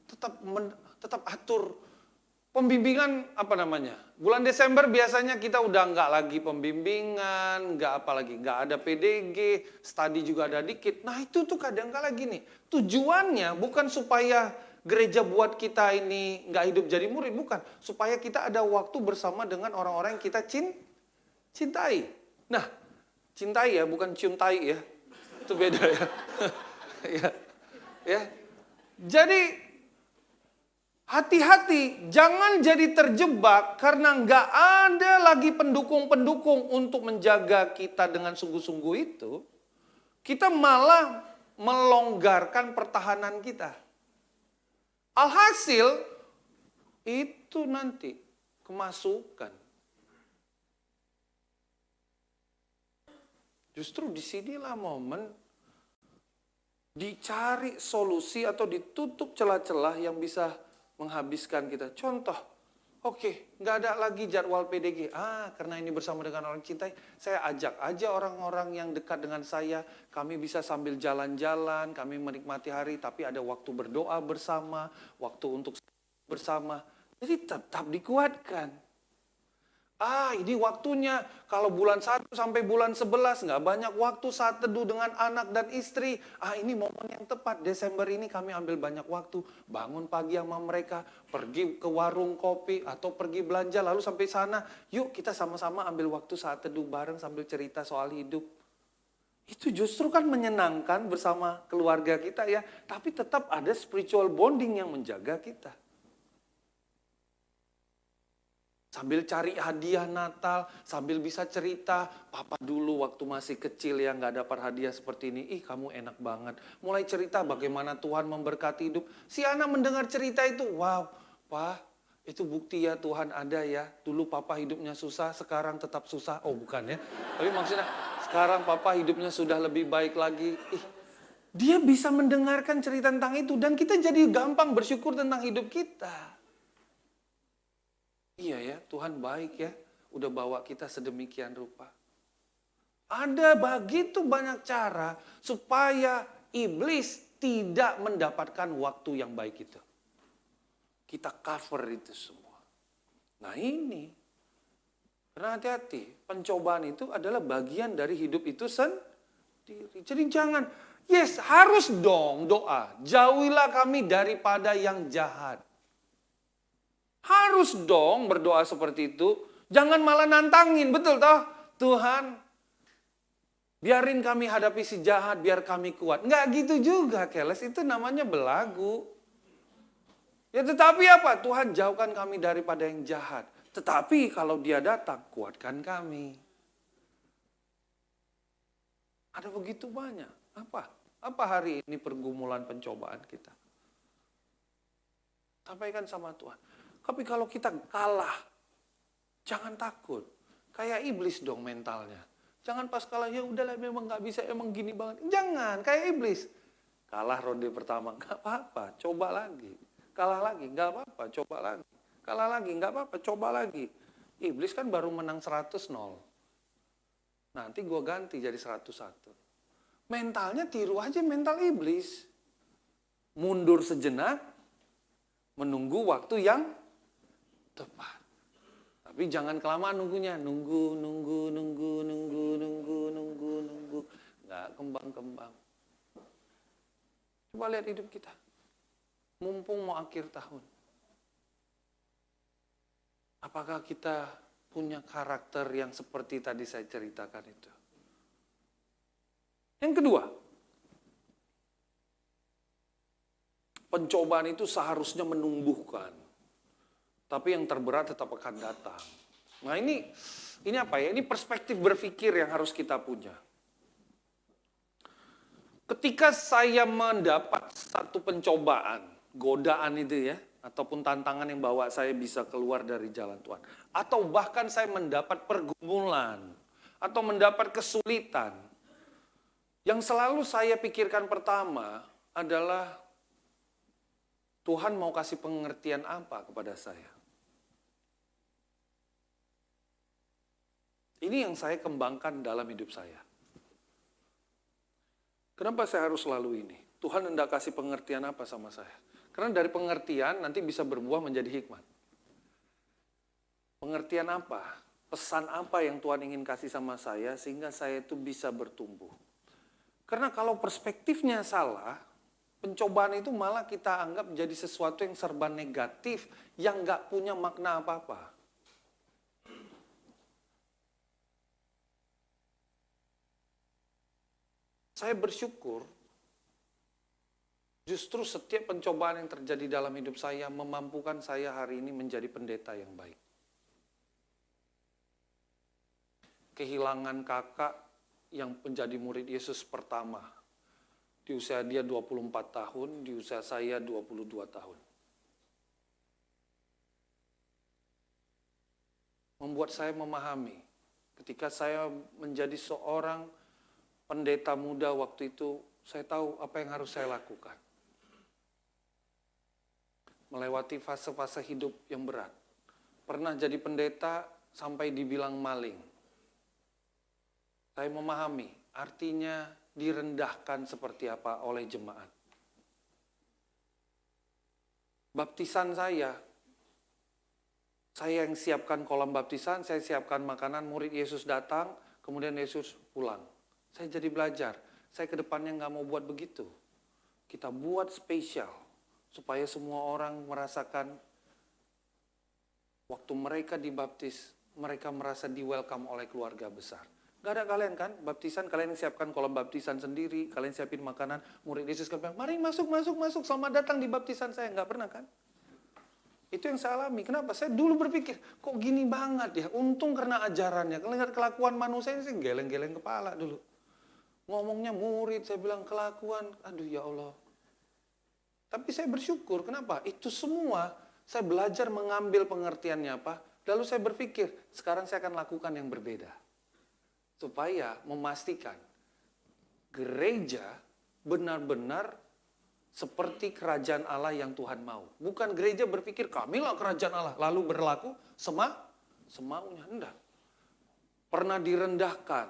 tetap atur. Pembimbingan bulan Desember biasanya kita udah nggak lagi pembimbingan, nggak ada PDG, studi juga ada dikit. Nah itu tuh kadang-kala gini, tujuannya bukan supaya gereja buat kita ini nggak hidup jadi murid, bukan. Supaya kita ada waktu bersama dengan orang-orang yang kita cintai. Nah, cintai ya, bukan cintai ya, itu beda ya. ya. Jadi hati-hati, jangan jadi terjebak karena nggak ada lagi pendukung-pendukung untuk menjaga kita dengan sungguh-sungguh itu. Kita malah melonggarkan pertahanan kita. Alhasil, itu nanti kemasukan. Justru disinilah momen dicari solusi atau ditutup celah-celah yang bisa menghabiskan kita. Contoh, oke, nggak ada lagi jadwal PDG. Karena ini bersama dengan orang cintai, saya ajak aja orang-orang yang dekat dengan saya. Kami bisa sambil jalan-jalan, kami menikmati hari, tapi ada waktu berdoa bersama, waktu untuk bersama. Jadi tetap dikuatkan. Ini waktunya, kalau bulan 1 sampai bulan 11, nggak banyak waktu saat teduh dengan anak dan istri. Ini momen yang tepat, Desember ini kami ambil banyak waktu. Bangun pagi sama mereka, pergi ke warung kopi, atau pergi belanja, lalu sampai sana. Yuk kita sama-sama ambil waktu saat teduh bareng sambil cerita soal hidup. Itu justru kan menyenangkan bersama keluarga kita ya. Tapi tetap ada spiritual bonding yang menjaga kita. Sambil cari hadiah Natal, sambil bisa cerita, papa dulu waktu masih kecil yang gak dapat hadiah seperti ini, kamu enak banget. Mulai cerita bagaimana Tuhan memberkati hidup. Si anak mendengar cerita itu, wow, Pak, itu bukti ya Tuhan ada ya. Dulu papa hidupnya susah, sekarang tetap susah. Oh bukan ya, tapi maksudnya sekarang papa hidupnya sudah lebih baik lagi. Dia bisa mendengarkan cerita tentang itu dan kita jadi gampang bersyukur tentang hidup kita. Iya ya, Tuhan baik ya, udah bawa kita sedemikian rupa. Ada begitu banyak cara supaya iblis tidak mendapatkan waktu yang baik itu. Kita cover itu semua. Nah ini, karena hati-hati, pencobaan itu adalah bagian dari hidup itu sendiri. Jadi jangan, harus dong doa, jauhilah kami daripada yang jahat. Harus dong berdoa seperti itu. Jangan malah nantangin, betul toh? Tuhan, biarin kami hadapi si jahat, biar kami kuat. Nggak gitu juga, Keles. Itu namanya belagu. Ya tetapi apa? Tuhan jauhkan kami daripada yang jahat. Tetapi kalau dia datang, kuatkan kami. Ada begitu banyak. Apa hari ini pergumulan pencobaan kita? Sampaikan sama Tuhan. Tapi kalau kita kalah, jangan takut. Kayak iblis dong mentalnya. Jangan pas kalah, ya udahlah memang nggak bisa, emang gini banget. Jangan, kayak iblis. Kalah ronde pertama, nggak apa-apa, coba lagi. Kalah lagi, nggak apa-apa, coba lagi. Kalah lagi, nggak apa-apa, coba lagi. Iblis kan baru menang 100-0. Nanti gue ganti jadi 101. Mentalnya tiru aja mental iblis. Mundur sejenak, menunggu waktu yang tepat. Tapi jangan kelamaan nunggunya. Nunggu. Nggak kembang-kembang. Coba lihat hidup kita. Mumpung mau akhir tahun. Apakah kita punya karakter yang seperti tadi saya ceritakan itu? Yang kedua, pencobaan itu seharusnya menumbuhkan. Tapi yang terberat tetap akan datang. Nah ini apa ya? Ini perspektif berpikir yang harus kita punya. Ketika saya mendapat satu pencobaan, godaan itu ya, ataupun tantangan yang bawa saya bisa keluar dari jalan Tuhan. Atau bahkan saya mendapat pergumulan, atau mendapat kesulitan. Yang selalu saya pikirkan pertama adalah, Tuhan mau kasih pengertian apa kepada saya? Ini yang saya kembangkan dalam hidup saya. Kenapa saya harus selalu ini? Tuhan hendak kasih pengertian apa sama saya? Karena dari pengertian nanti bisa berbuah menjadi hikmat. Pengertian apa? Pesan apa yang Tuhan ingin kasih sama saya sehingga saya itu bisa bertumbuh. Karena kalau perspektifnya salah, pencobaan itu malah kita anggap jadi sesuatu yang serba negatif, yang nggak punya makna apa-apa. Saya bersyukur, justru setiap pencobaan yang terjadi dalam hidup saya memampukan saya hari ini menjadi pendeta yang baik. Kehilangan kakak yang menjadi murid Yesus pertama. Di usia dia 24 tahun, di usia saya 22 tahun. Membuat saya memahami, ketika saya menjadi seorang pendeta muda waktu itu, saya tahu apa yang harus saya lakukan. Melewati fase-fase hidup yang berat. Pernah jadi pendeta sampai dibilang maling. Saya memahami artinya direndahkan seperti apa oleh jemaat. Baptisan saya yang siapkan kolam baptisan, saya siapkan makanan, murid Yesus datang, kemudian Yesus pulang. Saya jadi belajar, saya ke depannya nggak mau buat begitu. Kita buat spesial, supaya semua orang merasakan waktu mereka dibaptis, mereka merasa di welcome oleh keluarga besar. Gak ada kalian kan, baptisan kalian siapkan kolam baptisan sendiri, kalian siapin makanan, murid Yesus bilang, mari masuk, selamat datang di baptisan saya. Nggak pernah kan? Itu yang saya alami. Kenapa? Saya dulu berpikir, kok gini banget ya, untung karena ajarannya. Kalau lihat kelakuan manusia ini, saya geleng-geleng kepala dulu. Ngomongnya murid, saya bilang kelakuan, aduh ya Allah. Tapi saya bersyukur, kenapa? Itu semua, saya belajar mengambil pengertiannya apa, lalu saya berpikir, sekarang saya akan lakukan yang berbeda. Supaya memastikan gereja benar-benar seperti kerajaan Allah yang Tuhan mau. Bukan gereja berpikir kamilah kerajaan Allah, lalu berlaku semaunya. Enggak. Pernah direndahkan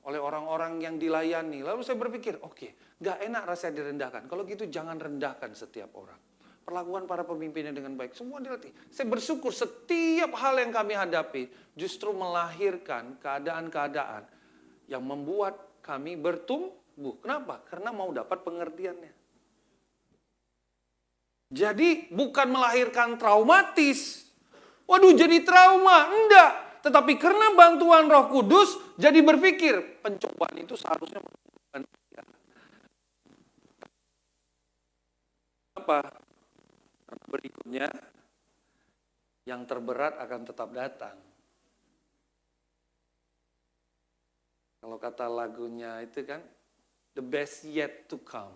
oleh orang-orang yang dilayani. Lalu saya berpikir, oke, gak enak rasanya direndahkan. Kalau gitu jangan rendahkan setiap orang. Perlakuan para pemimpinnya dengan baik. Semua dilatih. Saya bersyukur setiap hal yang kami hadapi justru melahirkan keadaan-keadaan yang membuat kami bertumbuh. Kenapa? Karena mau dapat pengertiannya. Jadi bukan melahirkan traumatis. Waduh jadi trauma. Enggak. Tetapi karena bantuan Roh Kudus, jadi berpikir pencobaan itu seharusnya menumbuhkan dia. Apa? Berikutnya, yang terberat akan tetap datang. Kalau kata lagunya itu kan, the best yet to come.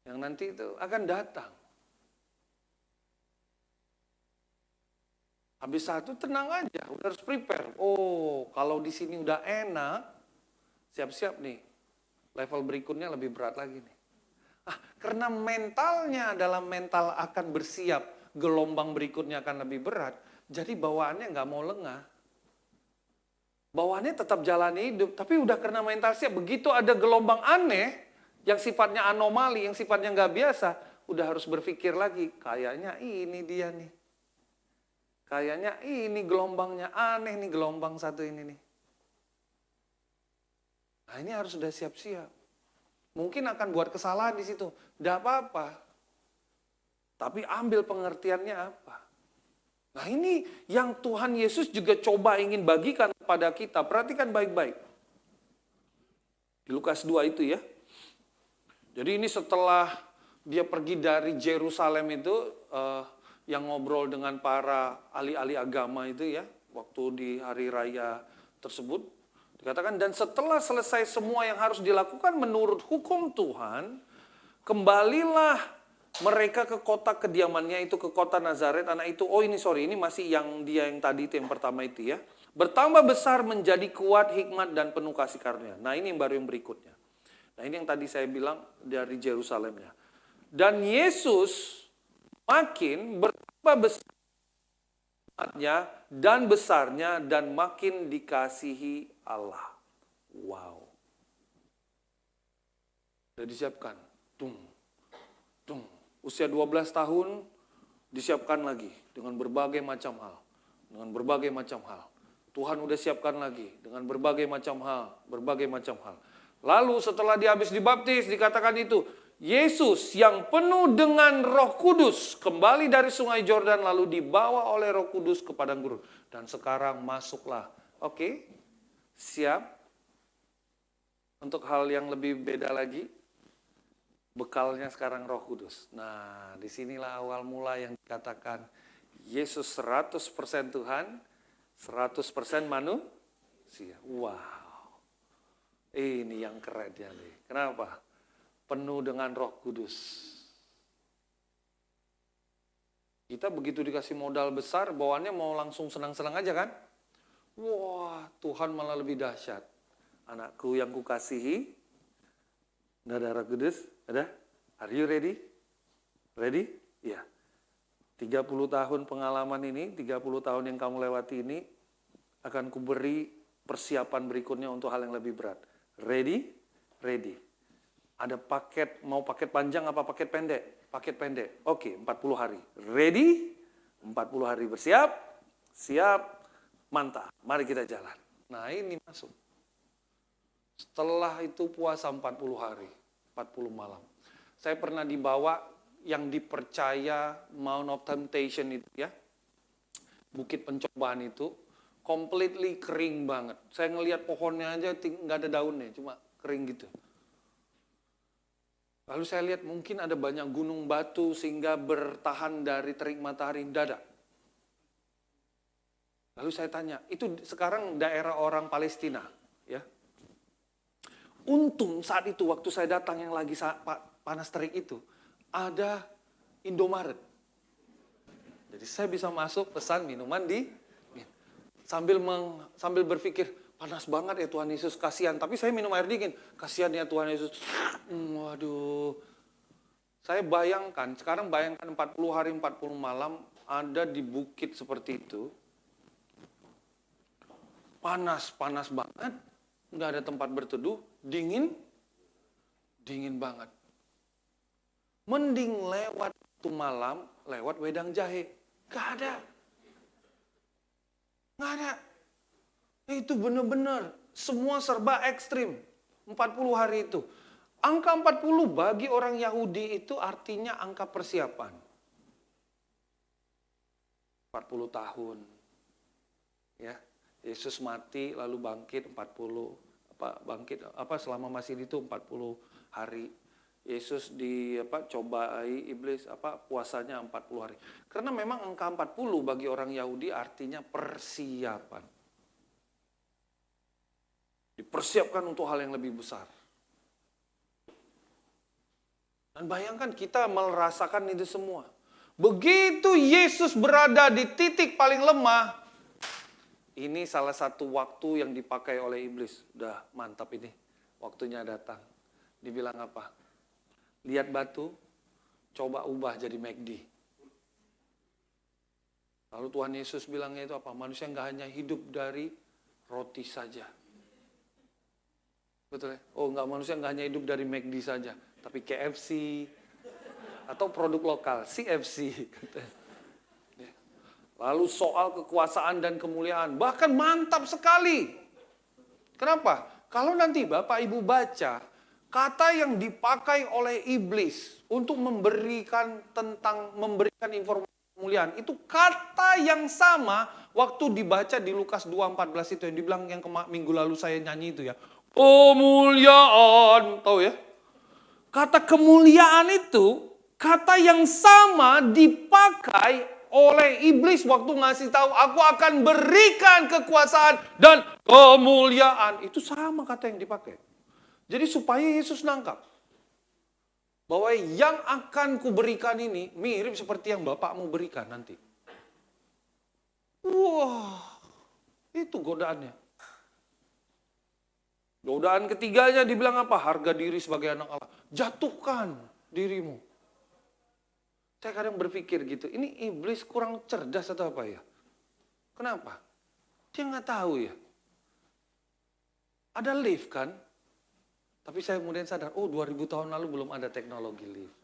Yang nanti itu akan datang. Habis satu tenang aja, udah harus prepare. Oh, kalau di sini udah enak, siap-siap nih. Level berikutnya lebih berat lagi nih. Karena mentalnya adalah mental akan bersiap, gelombang berikutnya akan lebih berat, jadi bawaannya nggak mau lengah. Bawaannya tetap jalani hidup, tapi udah kena mental siap. Begitu ada gelombang aneh, yang sifatnya anomali, yang sifatnya nggak biasa, udah harus berpikir lagi, kayaknya ini dia nih. Kayaknya ini gelombangnya aneh nih, gelombang satu ini nih. Nah ini harus sudah siap-siap. Mungkin akan buat kesalahan di situ, tidak apa-apa. Tapi ambil pengertiannya apa. Nah ini yang Tuhan Yesus juga coba ingin bagikan kepada kita. Perhatikan baik-baik. Di Lukas 2 itu ya. Jadi ini setelah dia pergi dari Yerusalem itu, yang ngobrol dengan para ahli-ahli agama itu ya, waktu di hari raya tersebut, dikatakan, dan setelah selesai semua yang harus dilakukan menurut hukum Tuhan, kembalilah mereka ke kota kediamannya itu, ke kota Nazaret. Anak itu, ini masih yang dia yang tadi itu yang pertama itu ya. Bertambah besar menjadi kuat, hikmat dan penuh kasih karunia. Nah ini yang baru yang berikutnya. Nah ini yang tadi saya bilang dari Yerusalemnya. Dan Yesus makin bertambah besarnya dan besarnya dan makin dikasihi Allah. Wow. Sudah disiapkan. Tung. Usia 12 tahun disiapkan lagi dengan berbagai macam hal. Dengan berbagai macam hal. Tuhan udah siapkan lagi dengan berbagai macam hal. Lalu setelah dia habis dibaptis dikatakan itu, Yesus yang penuh dengan Roh Kudus kembali dari sungai Yordan lalu dibawa oleh Roh Kudus ke padang gurun. Dan sekarang masuklah. Oke, siap untuk hal yang lebih beda lagi. Bekalnya sekarang Roh Kudus. Nah, disinilah awal mula yang dikatakan Yesus 100% Tuhan, 100% manusia. Wow. Ini yang keren ya nih. Kenapa? Penuh dengan Roh Kudus. Kita begitu dikasih modal besar, bawaannya mau langsung senang-senang aja kan? Wah, Tuhan malah lebih dahsyat. Anakku yang kukasihi, nggak ada Roh Kudus? Ada? Are you ready? Ready? Ya. 30 tahun pengalaman ini, 30 tahun yang kamu lewati ini, akan kuberi persiapan berikutnya untuk hal yang lebih berat. Ready? Ready. Ada paket, mau paket panjang apa paket pendek? Paket pendek. Oke, 40 hari. Ready? 40 hari bersiap? Siap? Mantap. Mari kita jalan. Nah ini masuk. Setelah itu puasa 40 hari. 40 malam. Saya pernah dibawa yang dipercaya Mount of Temptation itu ya. Bukit pencobaan itu. Completely kering banget. Saya ngelihat pohonnya aja nggak ada daunnya. Cuma kering gitu. Lalu saya lihat mungkin ada banyak gunung batu sehingga bertahan dari terik matahari. Tidak ada. Lalu saya tanya, itu sekarang daerah orang Palestina. Ya. Untung saat itu waktu saya datang yang lagi panas terik itu, ada Indomaret. Jadi saya bisa masuk pesan minuman sambil berpikir, panas banget ya Tuhan Yesus, kasihan. Tapi saya minum air dingin, kasihan ya Tuhan Yesus. Waduh. Saya bayangkan, sekarang bayangkan 40 hari 40 malam ada di bukit seperti itu. Panas banget. Nggak ada tempat berteduh, dingin banget. Mending lewat waktu malam, lewat wedang jahe. Nggak ada. Itu benar-benar semua serba ekstrim. 40 hari itu. Angka 40 bagi orang Yahudi itu artinya angka persiapan. 40 tahun. Ya. Yesus mati lalu bangkit 40 selama masih itu 40 hari. Yesus cobai iblis puasanya 40 hari. Karena memang angka 40 bagi orang Yahudi artinya persiapan. Dipersiapkan untuk hal yang lebih besar. Dan bayangkan kita merasakan itu semua. Begitu Yesus berada di titik paling lemah, ini salah satu waktu yang dipakai oleh iblis. Udah mantap ini, waktunya datang. Dibilang apa? Lihat batu, coba ubah jadi McD. Lalu Tuhan Yesus bilangnya itu apa? Manusia nggak hanya hidup dari roti saja. Betul ya? Oh enggak, manusia enggak hanya hidup dari McD saja, tapi KFC atau produk lokal, CFC. Lalu soal kekuasaan dan kemuliaan, bahkan mantap sekali. Kenapa? Kalau nanti Bapak Ibu baca, kata yang dipakai oleh iblis untuk memberikan informasi kemuliaan, itu kata yang sama waktu dibaca di Lukas 2:14 itu yang dibilang yang minggu lalu saya nyanyi itu ya. Kemuliaan, tahu ya? Kata kemuliaan itu kata yang sama dipakai oleh iblis waktu ngasih tahu aku akan berikan kekuasaan dan kemuliaan. Itu sama kata yang dipakai. Jadi supaya Yesus nangkap bahwa yang akan kuberikan ini mirip seperti yang Bapakmu berikan nanti. Wah, itu godaannya. Godaan ketiganya dibilang apa? Harga diri sebagai anak Allah. Jatuhkan dirimu. Saya kadang berpikir gitu, ini iblis kurang cerdas atau apa ya? Kenapa? Dia nggak tahu ya. Ada lift kan? Tapi saya kemudian sadar, oh 2000 tahun lalu belum ada teknologi lift.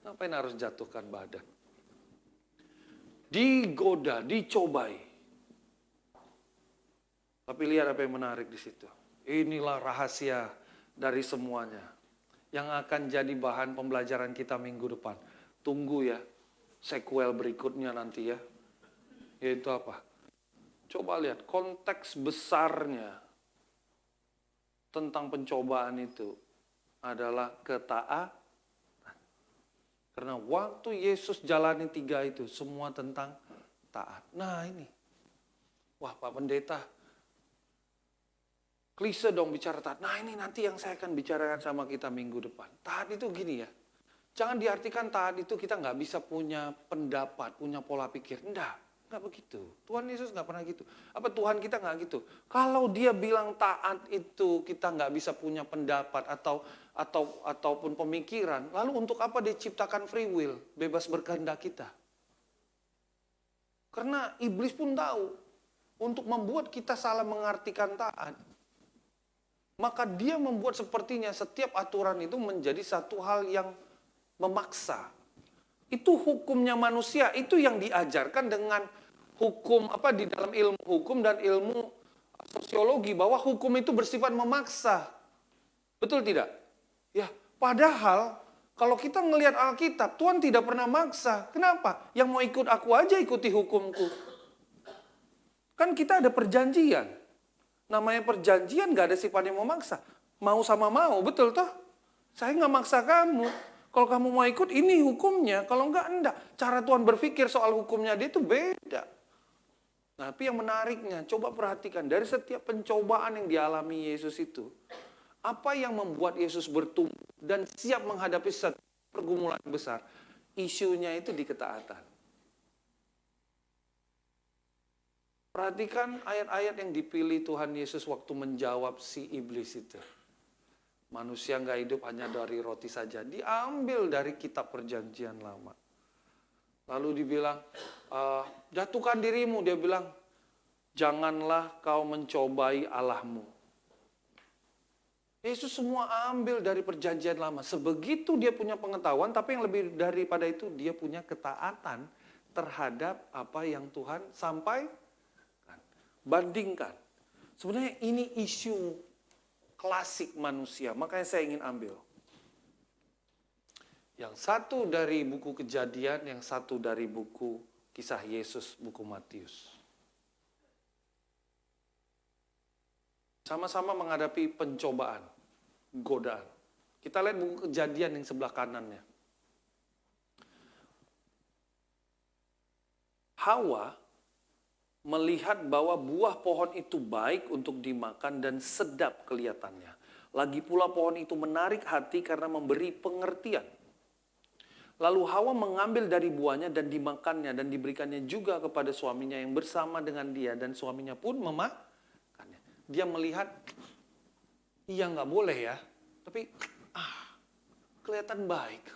Ngapain harus jatuhkan badan? Digoda, dicobai. Tapi lihat apa yang menarik di situ. Inilah rahasia dari semuanya. Yang akan jadi bahan pembelajaran kita minggu depan. Tunggu ya, sequel berikutnya nanti ya. Yaitu apa? Coba lihat konteks besarnya tentang pencobaan itu adalah ketaatan. Karena waktu Yesus jalani 3 itu semua tentang taat. Nah ini, wah Pak Pendeta, klise dong bicara taat. Nah ini nanti yang saya akan bicarakan sama kita minggu depan. Taat itu gini ya. Jangan diartikan taat itu kita nggak bisa punya pendapat, punya pola pikir. Enggak begitu. Tuhan Yesus nggak pernah gitu. Apa Tuhan kita nggak gitu? Kalau dia bilang taat itu kita nggak bisa punya pendapat ataupun pemikiran, lalu untuk apa dia ciptakan free will, bebas berkehendak kita? Karena iblis pun tahu untuk membuat kita salah mengartikan taat. Maka dia membuat sepertinya setiap aturan itu menjadi satu hal yang memaksa. Itu hukumnya manusia, itu yang diajarkan dengan hukum di dalam ilmu hukum dan ilmu sosiologi bahwa hukum itu bersifat memaksa. Betul tidak? Ya, padahal kalau kita ngelihat Alkitab, Tuhan tidak pernah maksa. Kenapa? Yang mau ikut aku aja ikuti hukumku. Kan kita ada perjanjian. Namanya perjanjian gak ada sifatnya memaksa. Mau sama mau, betul toh? Saya gak maksa kamu. Kalau kamu mau ikut, ini hukumnya. Kalau enggak. Cara Tuhan berpikir soal hukumnya dia itu beda. Nah, tapi yang menariknya, coba perhatikan. Dari setiap pencobaan yang dialami Yesus itu, apa yang membuat Yesus bertumbuh dan siap menghadapi setiap pergumulan besar? Isunya itu di ketaatan. Perhatikan ayat-ayat yang dipilih Tuhan Yesus waktu menjawab si iblis itu. Manusia nggak hidup hanya dari roti saja. Diambil dari kitab perjanjian lama. Lalu dibilang, jatuhkan dirimu. Dia bilang, janganlah kau mencobai Allahmu. Yesus semua ambil dari perjanjian lama. Sebegitu dia punya pengetahuan, tapi yang lebih daripada itu, dia punya ketaatan terhadap apa yang Tuhan sampaikan. Bandingkan. Sebenarnya ini isu klasik manusia, makanya saya ingin ambil. Yang satu dari buku Kejadian, yang satu dari buku Kisah Yesus, buku Matius. Sama-sama menghadapi pencobaan, godaan. Kita lihat buku Kejadian yang sebelah kanannya. Hawa melihat bahwa buah pohon itu baik untuk dimakan dan sedap kelihatannya. Lagi pula pohon itu menarik hati karena memberi pengertian. Lalu Hawa mengambil dari buahnya dan dimakannya dan diberikannya juga kepada suaminya yang bersama dengan dia. Dan suaminya pun memakannya. Dia melihat, iya nggak boleh ya, tapi kelihatan baik.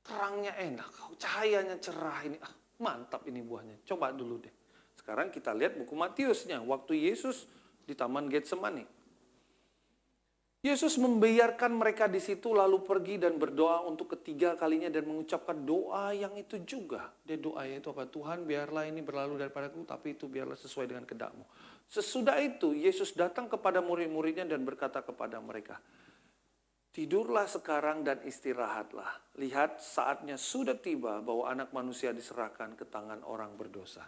Terangnya enak, cahayanya cerah ini. Mantap ini buahnya, coba dulu deh. Sekarang kita lihat buku Matiusnya, waktu Yesus di Taman Getsemani. Yesus membiarkan mereka di situ lalu pergi dan berdoa untuk ketiga kalinya dan mengucapkan doa yang itu juga. Dia doa itu apa? Tuhan biarlah ini berlalu daripadaku, tapi itu biarlah sesuai dengan kehendak-Mu. Sesudah itu Yesus datang kepada murid-muridnya dan berkata kepada mereka, tidurlah sekarang dan istirahatlah. Lihat saatnya sudah tiba bahwa anak manusia diserahkan ke tangan orang berdosa.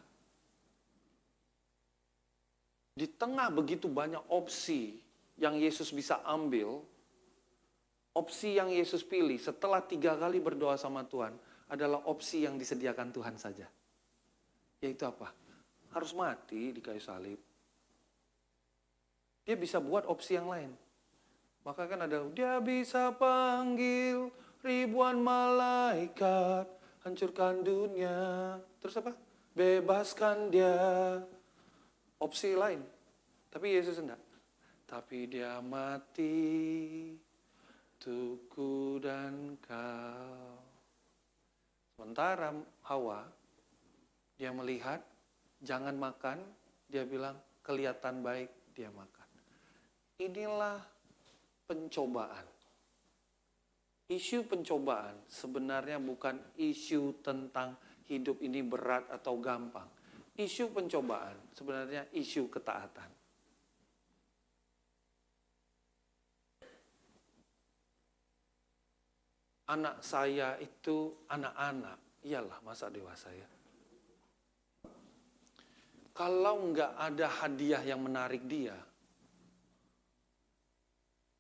Di tengah begitu banyak opsi yang Yesus bisa ambil, opsi yang Yesus pilih setelah 3 kali berdoa sama Tuhan adalah opsi yang disediakan Tuhan saja. Yaitu apa? Harus mati di kayu salib. Dia bisa buat opsi yang lain. Maka kan ada, dia bisa panggil ribuan malaikat, hancurkan dunia. Terus apa? Bebaskan dia. Opsi lain. Tapi Yesus enggak. Tapi dia mati, tuku dan kau. Sementara Hawa, dia melihat, jangan makan, dia bilang, kelihatan baik, dia makan. Inilah pencobaan. Isu pencobaan sebenarnya bukan isu tentang hidup ini berat atau gampang. Isu pencobaan sebenarnya isu ketaatan. Anak saya itu anak-anak, iyalah masa dewasa ya. Kalau nggak ada hadiah yang menarik dia,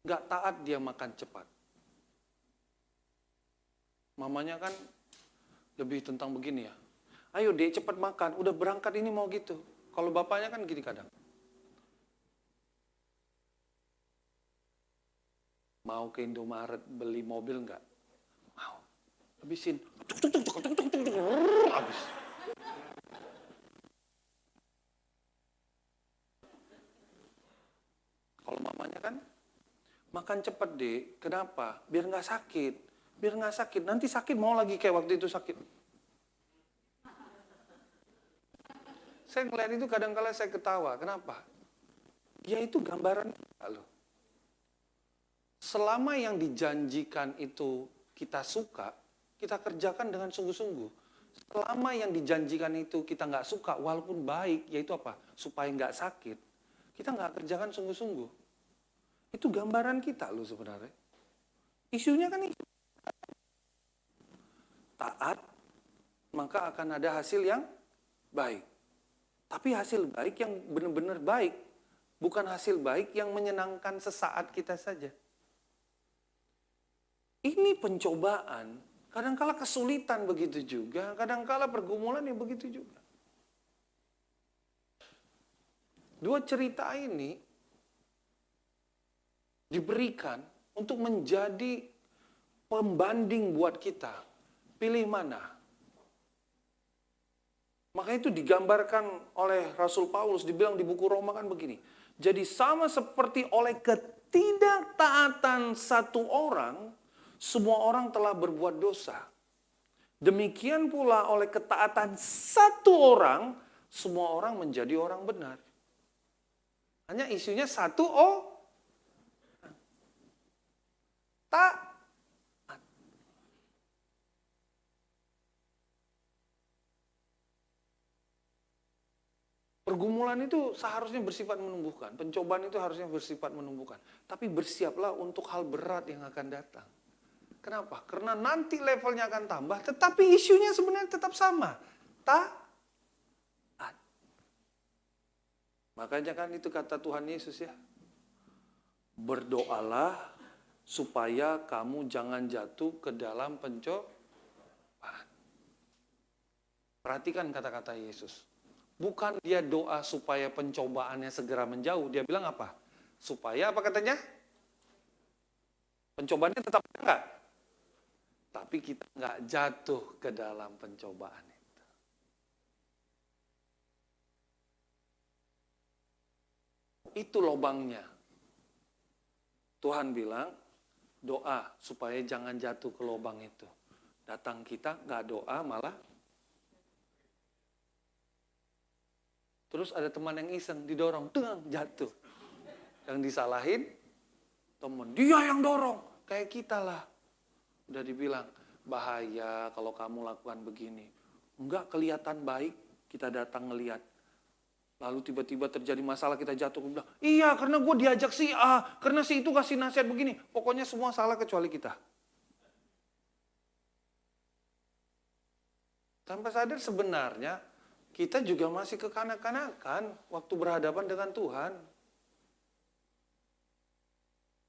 nggak taat dia makan cepat. Mamanya kan lebih tentang begini ya. Ayo dek cepat makan, udah berangkat ini mau gitu. Kalau bapaknya kan gini kadang. Mau ke Indomaret beli mobil nggak? Mau. Habisin. Habis. Kalau mamanya kan, makan cepet deh. Kenapa? Biar nggak sakit. Biar nggak sakit. Nanti sakit mau lagi kayak waktu itu sakit. Saya ngeliat itu kadang-kala saya ketawa. Kenapa? Ya itu gambaran kita loh. Selama yang dijanjikan itu kita suka, kita kerjakan dengan sungguh-sungguh. Selama yang dijanjikan itu kita nggak suka, walaupun baik, yaitu apa? Supaya nggak sakit, kita nggak kerjakan sungguh-sungguh. Itu gambaran kita loh sebenarnya. Isunya kan isu. Taat, maka akan ada hasil yang baik. Tapi hasil baik yang benar-benar baik, bukan hasil baik yang menyenangkan sesaat kita saja. Ini pencobaan, kadangkala kesulitan begitu juga, kadangkala pergumulan yang begitu juga. Dua cerita ini diberikan untuk menjadi pembanding buat kita. Pilih mana? Maka itu digambarkan oleh Rasul Paulus, dibilang di buku Roma kan begini. Jadi sama seperti oleh ketidaktaatan satu orang, semua orang telah berbuat dosa. Demikian pula oleh ketaatan satu orang, semua orang menjadi orang benar. Hanya isunya satu tak. Pergumulan itu seharusnya bersifat menumbuhkan. Pencobaan itu harusnya bersifat menumbuhkan. Tapi bersiaplah untuk hal berat yang akan datang. Kenapa? Karena nanti levelnya akan tambah, tetapi isunya sebenarnya tetap sama. Taat. Makanya kan itu kata Tuhan Yesus ya. Berdoalah supaya kamu jangan jatuh ke dalam pencobaan. Perhatikan kata-kata Yesus. Bukan dia doa supaya pencobaannya segera menjauh. Dia bilang apa? Supaya apa katanya? Pencobaannya tetap enggak? Tapi kita enggak jatuh ke dalam pencobaan itu. Itu lobangnya. Tuhan bilang, doa supaya jangan jatuh ke lobang itu. Datang kita enggak doa malah Terus ada teman yang iseng, didorong, teng, jatuh. Yang disalahin, teman, dia yang dorong, kayak kita lah. Udah dibilang, bahaya kalau kamu lakukan begini. Enggak kelihatan baik, kita datang ngelihat. Lalu tiba-tiba terjadi masalah, kita jatuh. Bilang, iya karena gue diajak si A, karena si itu kasih nasihat begini. Pokoknya semua salah kecuali kita. Tanpa sadar sebenarnya, kita juga masih kekanak-kanakan waktu berhadapan dengan Tuhan.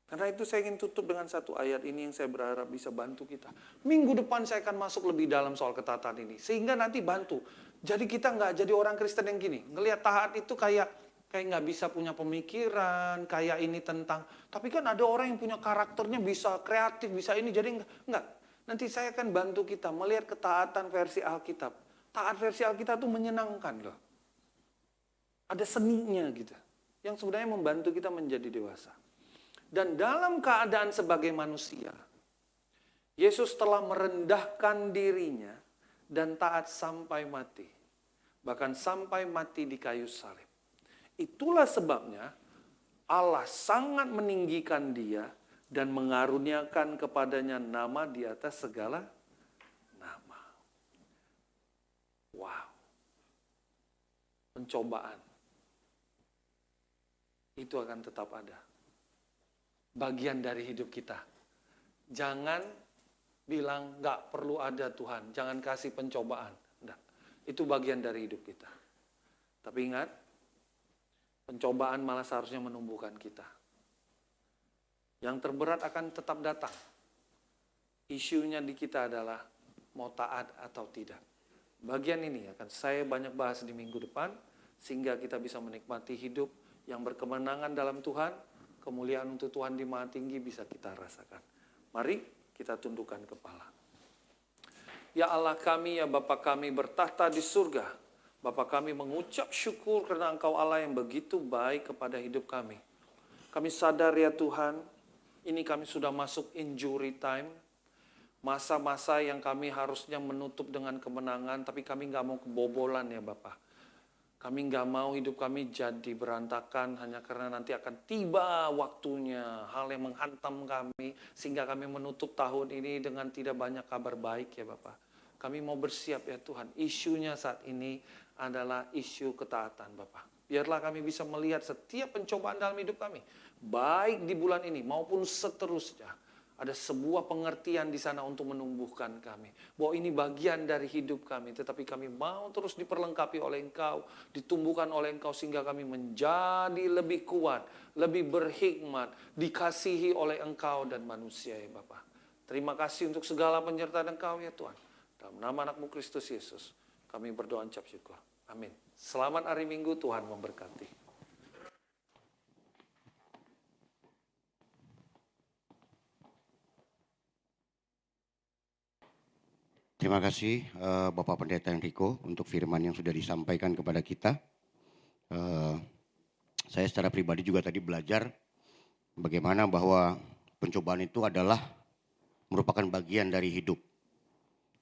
Karena itu saya ingin tutup dengan satu ayat ini yang saya berharap bisa bantu kita. Minggu depan saya akan masuk lebih dalam soal ketaatan ini. Sehingga nanti bantu. Jadi kita nggak jadi orang Kristen yang gini. Ngelihat taat itu kayak nggak bisa punya pemikiran, kayak ini tentang. Tapi kan ada orang yang punya karakternya bisa kreatif, bisa ini. Jadi nggak. Nanti saya akan bantu kita melihat ketaatan versi Alkitab. Taat versi Alkitab itu menyenangkan loh. Ada seninya gitu. Yang sebenarnya membantu kita menjadi dewasa. Dan dalam keadaan sebagai manusia, Yesus telah merendahkan dirinya dan taat sampai mati. Bahkan sampai mati di kayu salib. Itulah sebabnya Allah sangat meninggikan dia dan mengaruniakan kepadanya nama di atas segala nama. Wow. Pencobaan. Itu akan tetap ada. Bagian dari hidup kita. Jangan bilang nggak perlu ada Tuhan, jangan kasih pencobaan. Enggak. Itu bagian dari hidup kita. Tapi ingat, pencobaan malah seharusnya menumbuhkan kita. Yang terberat akan tetap datang. Isunya di kita adalah mau taat atau tidak. Bagian ini akan saya banyak bahas di minggu depan, sehingga kita bisa menikmati hidup yang berkemenangan dalam Tuhan. Kemuliaan untuk Tuhan di Maha Tinggi bisa kita rasakan. Mari kita tundukkan kepala. Ya Allah kami, ya Bapa kami bertahta di surga. Bapa kami mengucap syukur karena Engkau Allah yang begitu baik kepada hidup kami. Kami sadar ya Tuhan, ini kami sudah masuk injury time. Masa-masa yang kami harusnya menutup dengan kemenangan, tapi kami nggak mau kebobolan ya Bapa. Kami nggak mau hidup kami jadi berantakan hanya karena nanti akan tiba waktunya. Hal yang menghantam kami sehingga kami menutup tahun ini dengan tidak banyak kabar baik ya Bapak. Kami mau bersiap ya Tuhan. Isunya saat ini adalah isu ketaatan Bapak. Biarlah kami bisa melihat setiap pencobaan dalam hidup kami. Baik di bulan ini maupun seterusnya. Ada sebuah pengertian di sana untuk menumbuhkan kami. Bahwa ini bagian dari hidup kami. Tetapi kami mau terus diperlengkapi oleh Engkau. Ditumbuhkan oleh Engkau sehingga kami menjadi lebih kuat. Lebih berhikmat. Dikasihi oleh Engkau dan manusia ya Bapa. Terima kasih untuk segala penyertaan Engkau ya Tuhan. Dalam nama anakmu Kristus Yesus. Kami berdoa ucap syukur. Amin. Selamat hari Minggu, Tuhan memberkati. Terima kasih Bapak Pendeta Enrico untuk firman yang sudah disampaikan kepada kita. Saya secara pribadi juga tadi belajar bagaimana bahwa pencobaan itu adalah merupakan bagian dari hidup.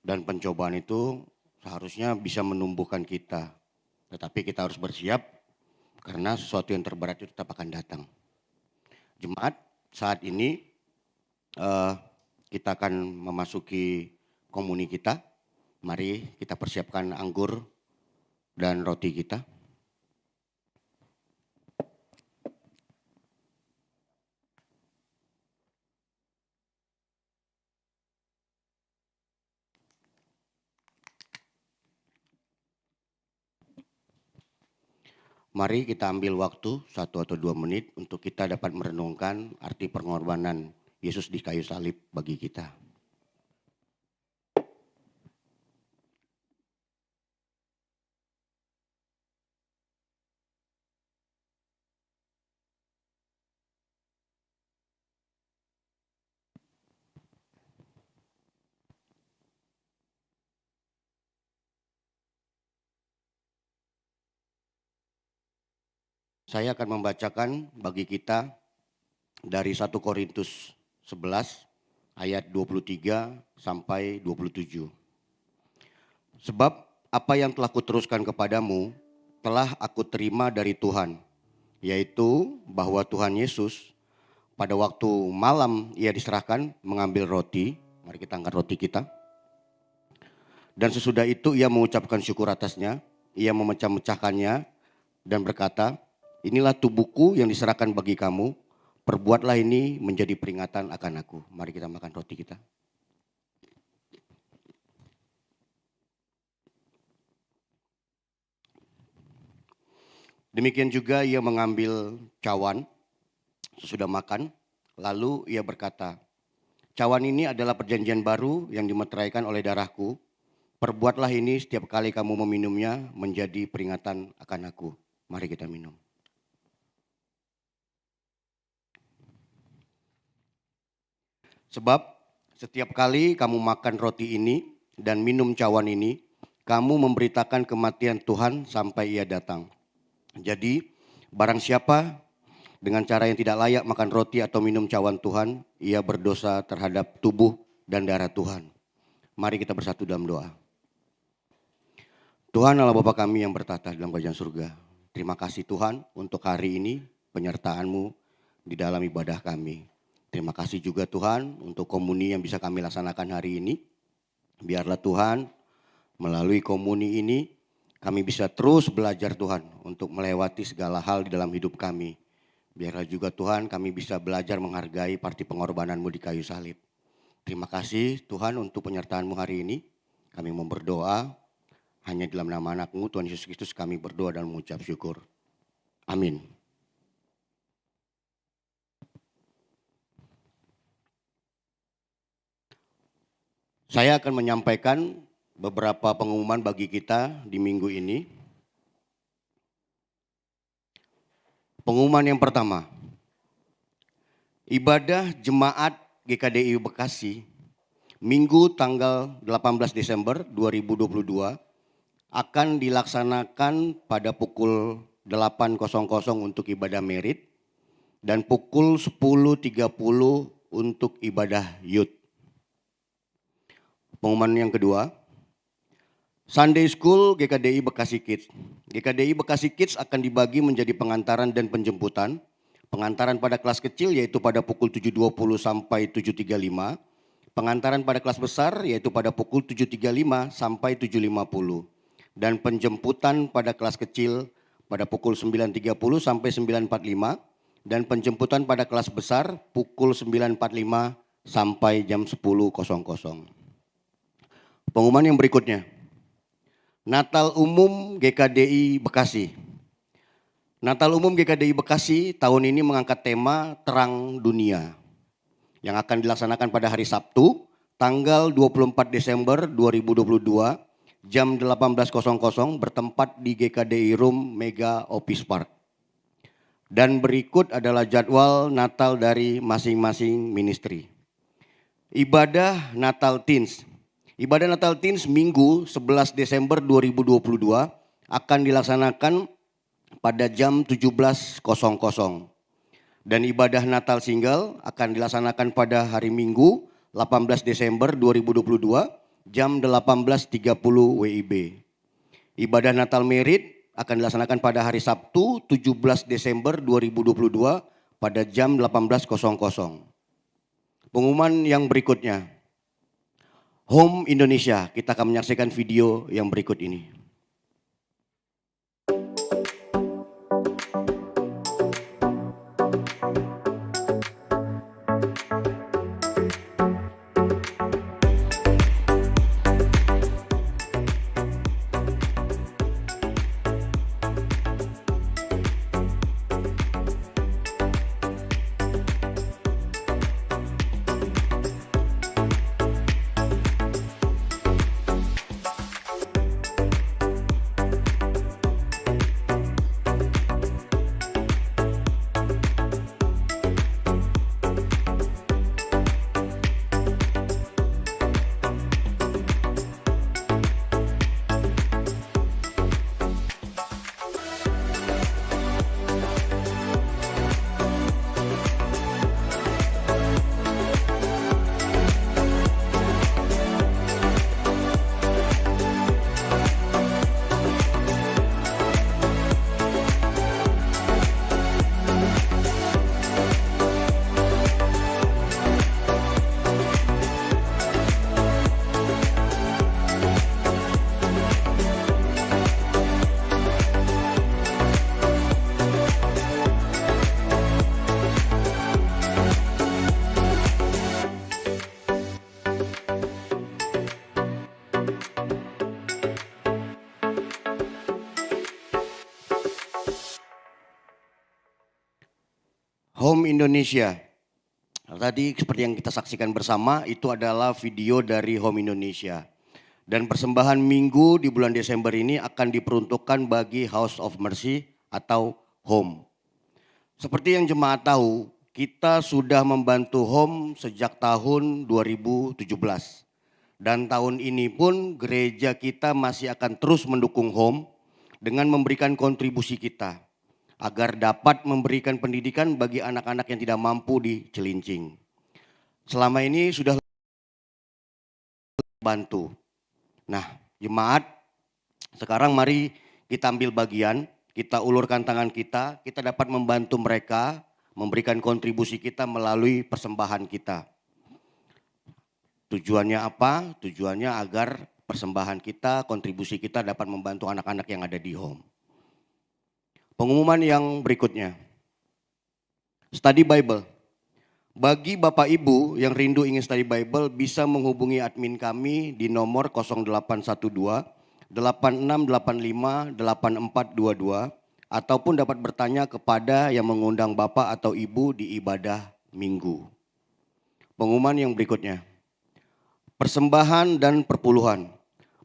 Dan pencobaan itu seharusnya bisa menumbuhkan kita. Tetapi kita harus bersiap karena sesuatu yang terberat itu tetap akan datang. Jemaat, saat ini kita akan memasuki komuni kita. Mari kita persiapkan anggur dan roti kita. Mari kita ambil waktu 1 atau 2 menit untuk kita dapat merenungkan arti pengorbanan Yesus di kayu salib bagi kita. Saya akan membacakan bagi kita dari 1 Korintus 11 ayat 23 sampai 27. Sebab apa yang telah kuteruskan kepadamu telah aku terima dari Tuhan, yaitu bahwa Tuhan Yesus pada waktu malam ia diserahkan mengambil roti. Mari kita angkat roti kita. Dan sesudah itu ia mengucapkan syukur atasnya, ia memecah-mecahkannya dan berkata, inilah tubuhku yang diserahkan bagi kamu, perbuatlah ini menjadi peringatan akan aku. Mari kita makan roti kita. Demikian juga ia mengambil cawan sesudah makan, lalu ia berkata, cawan ini adalah perjanjian baru yang dimeteraikan oleh darahku. Perbuatlah ini setiap kali kamu meminumnya menjadi peringatan akan aku. Mari kita minum. Sebab setiap kali kamu makan roti ini dan minum cawan ini, kamu memberitakan kematian Tuhan sampai ia datang. Jadi barang siapa dengan cara yang tidak layak makan roti atau minum cawan Tuhan, ia berdosa terhadap tubuh dan darah Tuhan. Mari kita bersatu dalam doa. Tuhan Allah Bapa kami yang bertata dalam kerajaan surga. Terima kasih Tuhan untuk hari ini penyertaan-Mu di dalam ibadah kami. Terima kasih juga Tuhan untuk komuni yang bisa kami laksanakan hari ini. Biarlah Tuhan melalui komuni ini kami bisa terus belajar Tuhan untuk melewati segala hal di dalam hidup kami. Biarlah juga Tuhan kami bisa belajar menghargai parti pengorbanan-Mu di kayu salib. Terima kasih Tuhan untuk penyertaan-Mu hari ini. Kami mau berdoa hanya dalam nama anak-Mu Tuhan Yesus Kristus kami berdoa dan mengucap syukur. Amin. Saya akan menyampaikan beberapa pengumuman bagi kita di minggu ini. Pengumuman yang pertama, ibadah jemaat GKDI Bekasi Minggu tanggal 18 Desember 2022 akan dilaksanakan pada pukul 8.00 untuk ibadah merit dan pukul 10.30 untuk ibadah youth. Pengumuman yang kedua, Sunday School GKDI Bekasi Kids. GKDI Bekasi Kids akan dibagi menjadi pengantaran dan penjemputan. Pengantaran pada kelas kecil yaitu pada pukul 7.20 sampai 7.35. Pengantaran pada kelas besar yaitu pada pukul 7.35 sampai 7.50. Dan penjemputan pada kelas kecil pada pukul 9.30 sampai 9.45. Dan penjemputan pada kelas besar pukul 9.45 sampai jam 10.00. Pengumuman yang berikutnya. Natal Umum GKDI Bekasi. Natal Umum GKDI Bekasi tahun ini mengangkat tema Terang Dunia yang akan dilaksanakan pada hari Sabtu tanggal 24 Desember 2022 jam 18.00 bertempat di GKDI Room Mega Office Park. Dan berikut adalah jadwal Natal dari masing-masing ministry. Ibadah Natal Teens. Ibadah Natal Teens Minggu 11 Desember 2022 akan dilaksanakan pada jam 17.00. Dan ibadah Natal Single akan dilaksanakan pada hari Minggu 18 Desember 2022 jam 18.30 WIB. Ibadah Natal Merit akan dilaksanakan pada hari Sabtu 17 Desember 2022 pada jam 18.00. Pengumuman yang berikutnya. Home Indonesia, kita akan menyaksikan video yang berikut ini. Home Indonesia. Tadi seperti yang kita saksikan bersama itu adalah video dari Home Indonesia. Dan persembahan minggu di bulan Desember ini akan diperuntukkan bagi House of Mercy atau Home. Seperti yang jemaat tahu, kita sudah membantu Home sejak tahun 2017. Dan tahun ini pun gereja kita masih akan terus mendukung Home dengan memberikan kontribusi kita agar dapat memberikan pendidikan bagi anak-anak yang tidak mampu di Cilincing. Selama ini sudah bantu. Nah, jemaat, sekarang mari kita ambil bagian, kita ulurkan tangan kita dapat membantu mereka, memberikan kontribusi kita melalui persembahan kita. Tujuannya apa? Tujuannya agar persembahan kita, kontribusi kita dapat membantu anak-anak yang ada di Home. Pengumuman yang berikutnya. Study Bible. Bagi Bapak Ibu yang rindu ingin study Bible bisa menghubungi admin kami di nomor 0812 8685 8422 ataupun dapat bertanya kepada yang mengundang Bapak atau Ibu di ibadah minggu. Pengumuman yang berikutnya. Persembahan dan perpuluhan.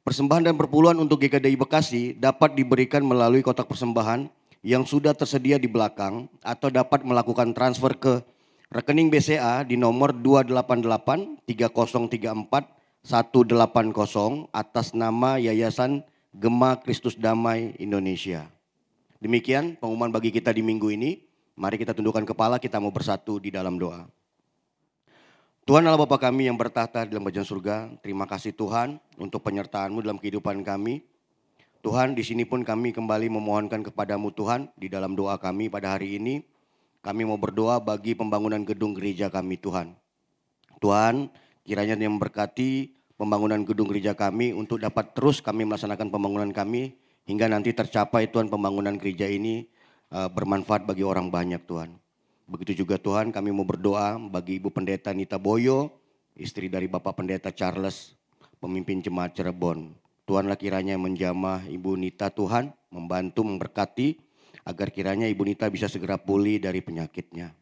Persembahan dan perpuluhan untuk GKDI Bekasi dapat diberikan melalui kotak persembahan yang sudah tersedia di belakang atau dapat melakukan transfer ke rekening BCA di nomor 288 3034 180 atas nama Yayasan Gema Kristus Damai Indonesia. Demikian pengumuman bagi kita di minggu ini. Mari kita tundukkan kepala, kita mau bersatu di dalam doa. Tuhan Allah Bapa kami yang bertahta di dalam kerajaan surga, terima kasih Tuhan untuk penyertaan-Mu dalam kehidupan kami. Tuhan, di sini pun kami kembali memohonkan kepadamu Tuhan, di dalam doa kami pada hari ini, kami mau berdoa bagi pembangunan gedung gereja kami Tuhan. Tuhan, kiranya yang memberkati pembangunan gedung gereja kami untuk dapat terus kami melaksanakan pembangunan kami, hingga nanti tercapai Tuhan pembangunan gereja ini bermanfaat bagi orang banyak Tuhan. Begitu juga Tuhan kami mau berdoa bagi Ibu Pendeta Nita Boyo, istri dari Bapak Pendeta Charles, pemimpin jemaat Cirebon. Tuhanlah kiranya menjamah Ibu Nita Tuhan, membantu, memberkati, agar kiranya Ibu Nita bisa segera pulih dari penyakitnya.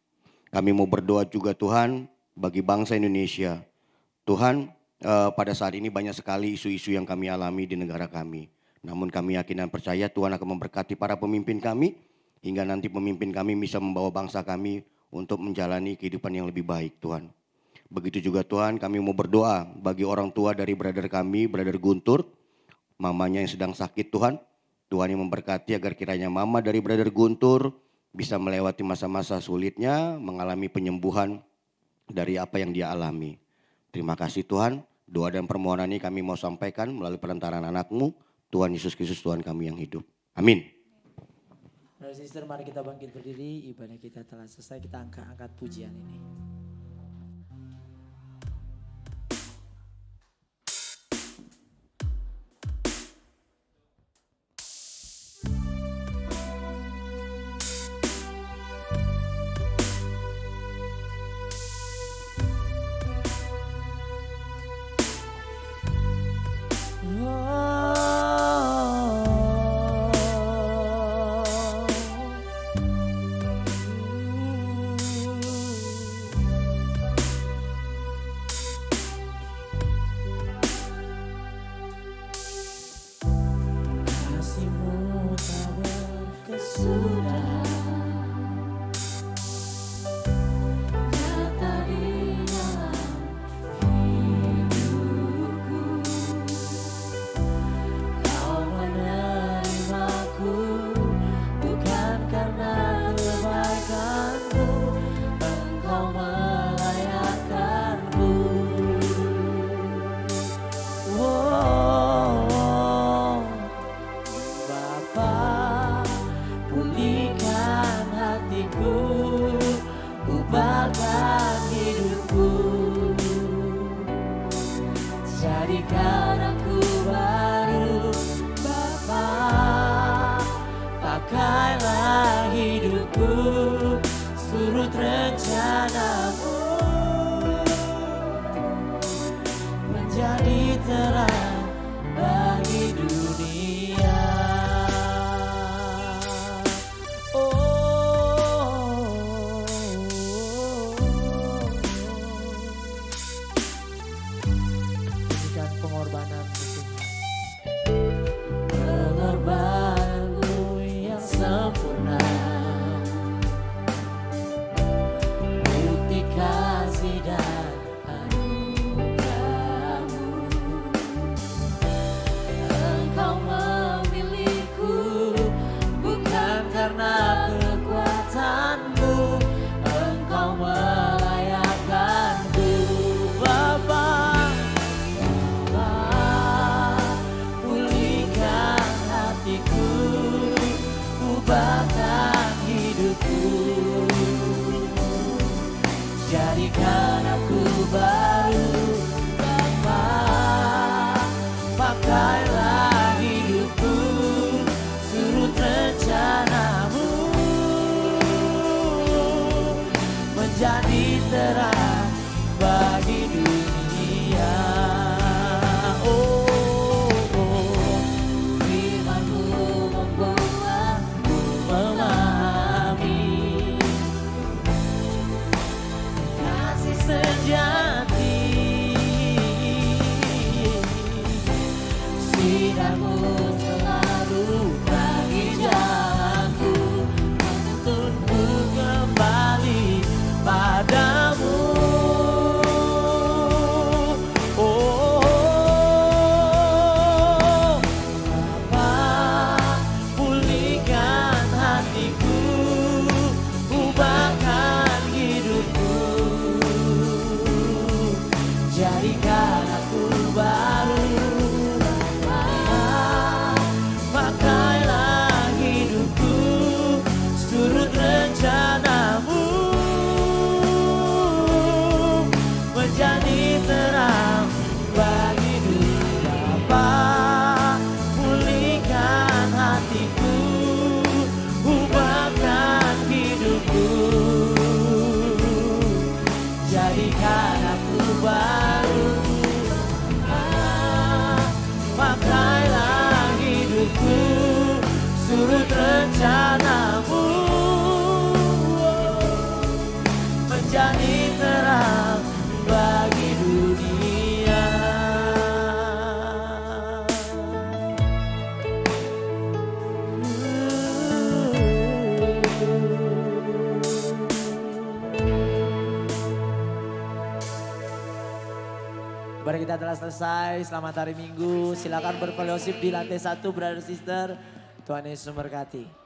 Kami mau berdoa juga Tuhan bagi bangsa Indonesia. Tuhan, pada saat ini banyak sekali isu-isu yang kami alami di negara kami. Namun kami yakin dan percaya Tuhan akan memberkati para pemimpin kami, hingga nanti pemimpin kami bisa membawa bangsa kami untuk menjalani kehidupan yang lebih baik Tuhan. Begitu juga Tuhan kami mau berdoa bagi orang tua dari brother kami, brother Guntur, mamanya yang sedang sakit Tuhan. Tuhan yang memberkati agar kiranya mama dari brother Guntur bisa melewati masa-masa sulitnya, mengalami penyembuhan dari apa yang dia alami. Terima kasih Tuhan, doa dan permohonan ini kami mau sampaikan melalui perantaraan anak-Mu, Tuhan Yesus Kristus Tuhan kami yang hidup. Amin. Brother sister, mari kita bangkit berdiri, ibadah kita telah selesai, kita angkat pujian ini. pengorbanan Tuhan. Pengorbananmu yang sempurna, bukti kasih dan anugerah-Mu. Engkau memilihku bukan karena kekuatanmu, Engkau melayakkanku. Bapa, pulihkan hatiku, ubahkan hidupku, jadikan aku baru. Bapa, pakailah hidupku, surut rencana-Mu, menjadi terang bagi dunia. Firman-Mu membuatku memahami kasih sejati. Sinar-Mu selalu bagi jalanku, menuntunku kembali padamu. Bapa, pulihkan hatiku, ubahkan hidupku, jadikan aku baru. Bapa, pakailah hidupku, surut rencana-Mu, menjadi terang bagi dunia. Bapa, pulihkan hatiku, ubahkan hidupku, jadikan aku baru. Bapa, pakailah hidupku, surut rencana-Mu, menjadi terang bagi dunia. Ibadah kita telah selesai. Selamat hari Minggu. Silakan berfellowship di lantai 1, brother sister. Tuhan Yesus memberkati.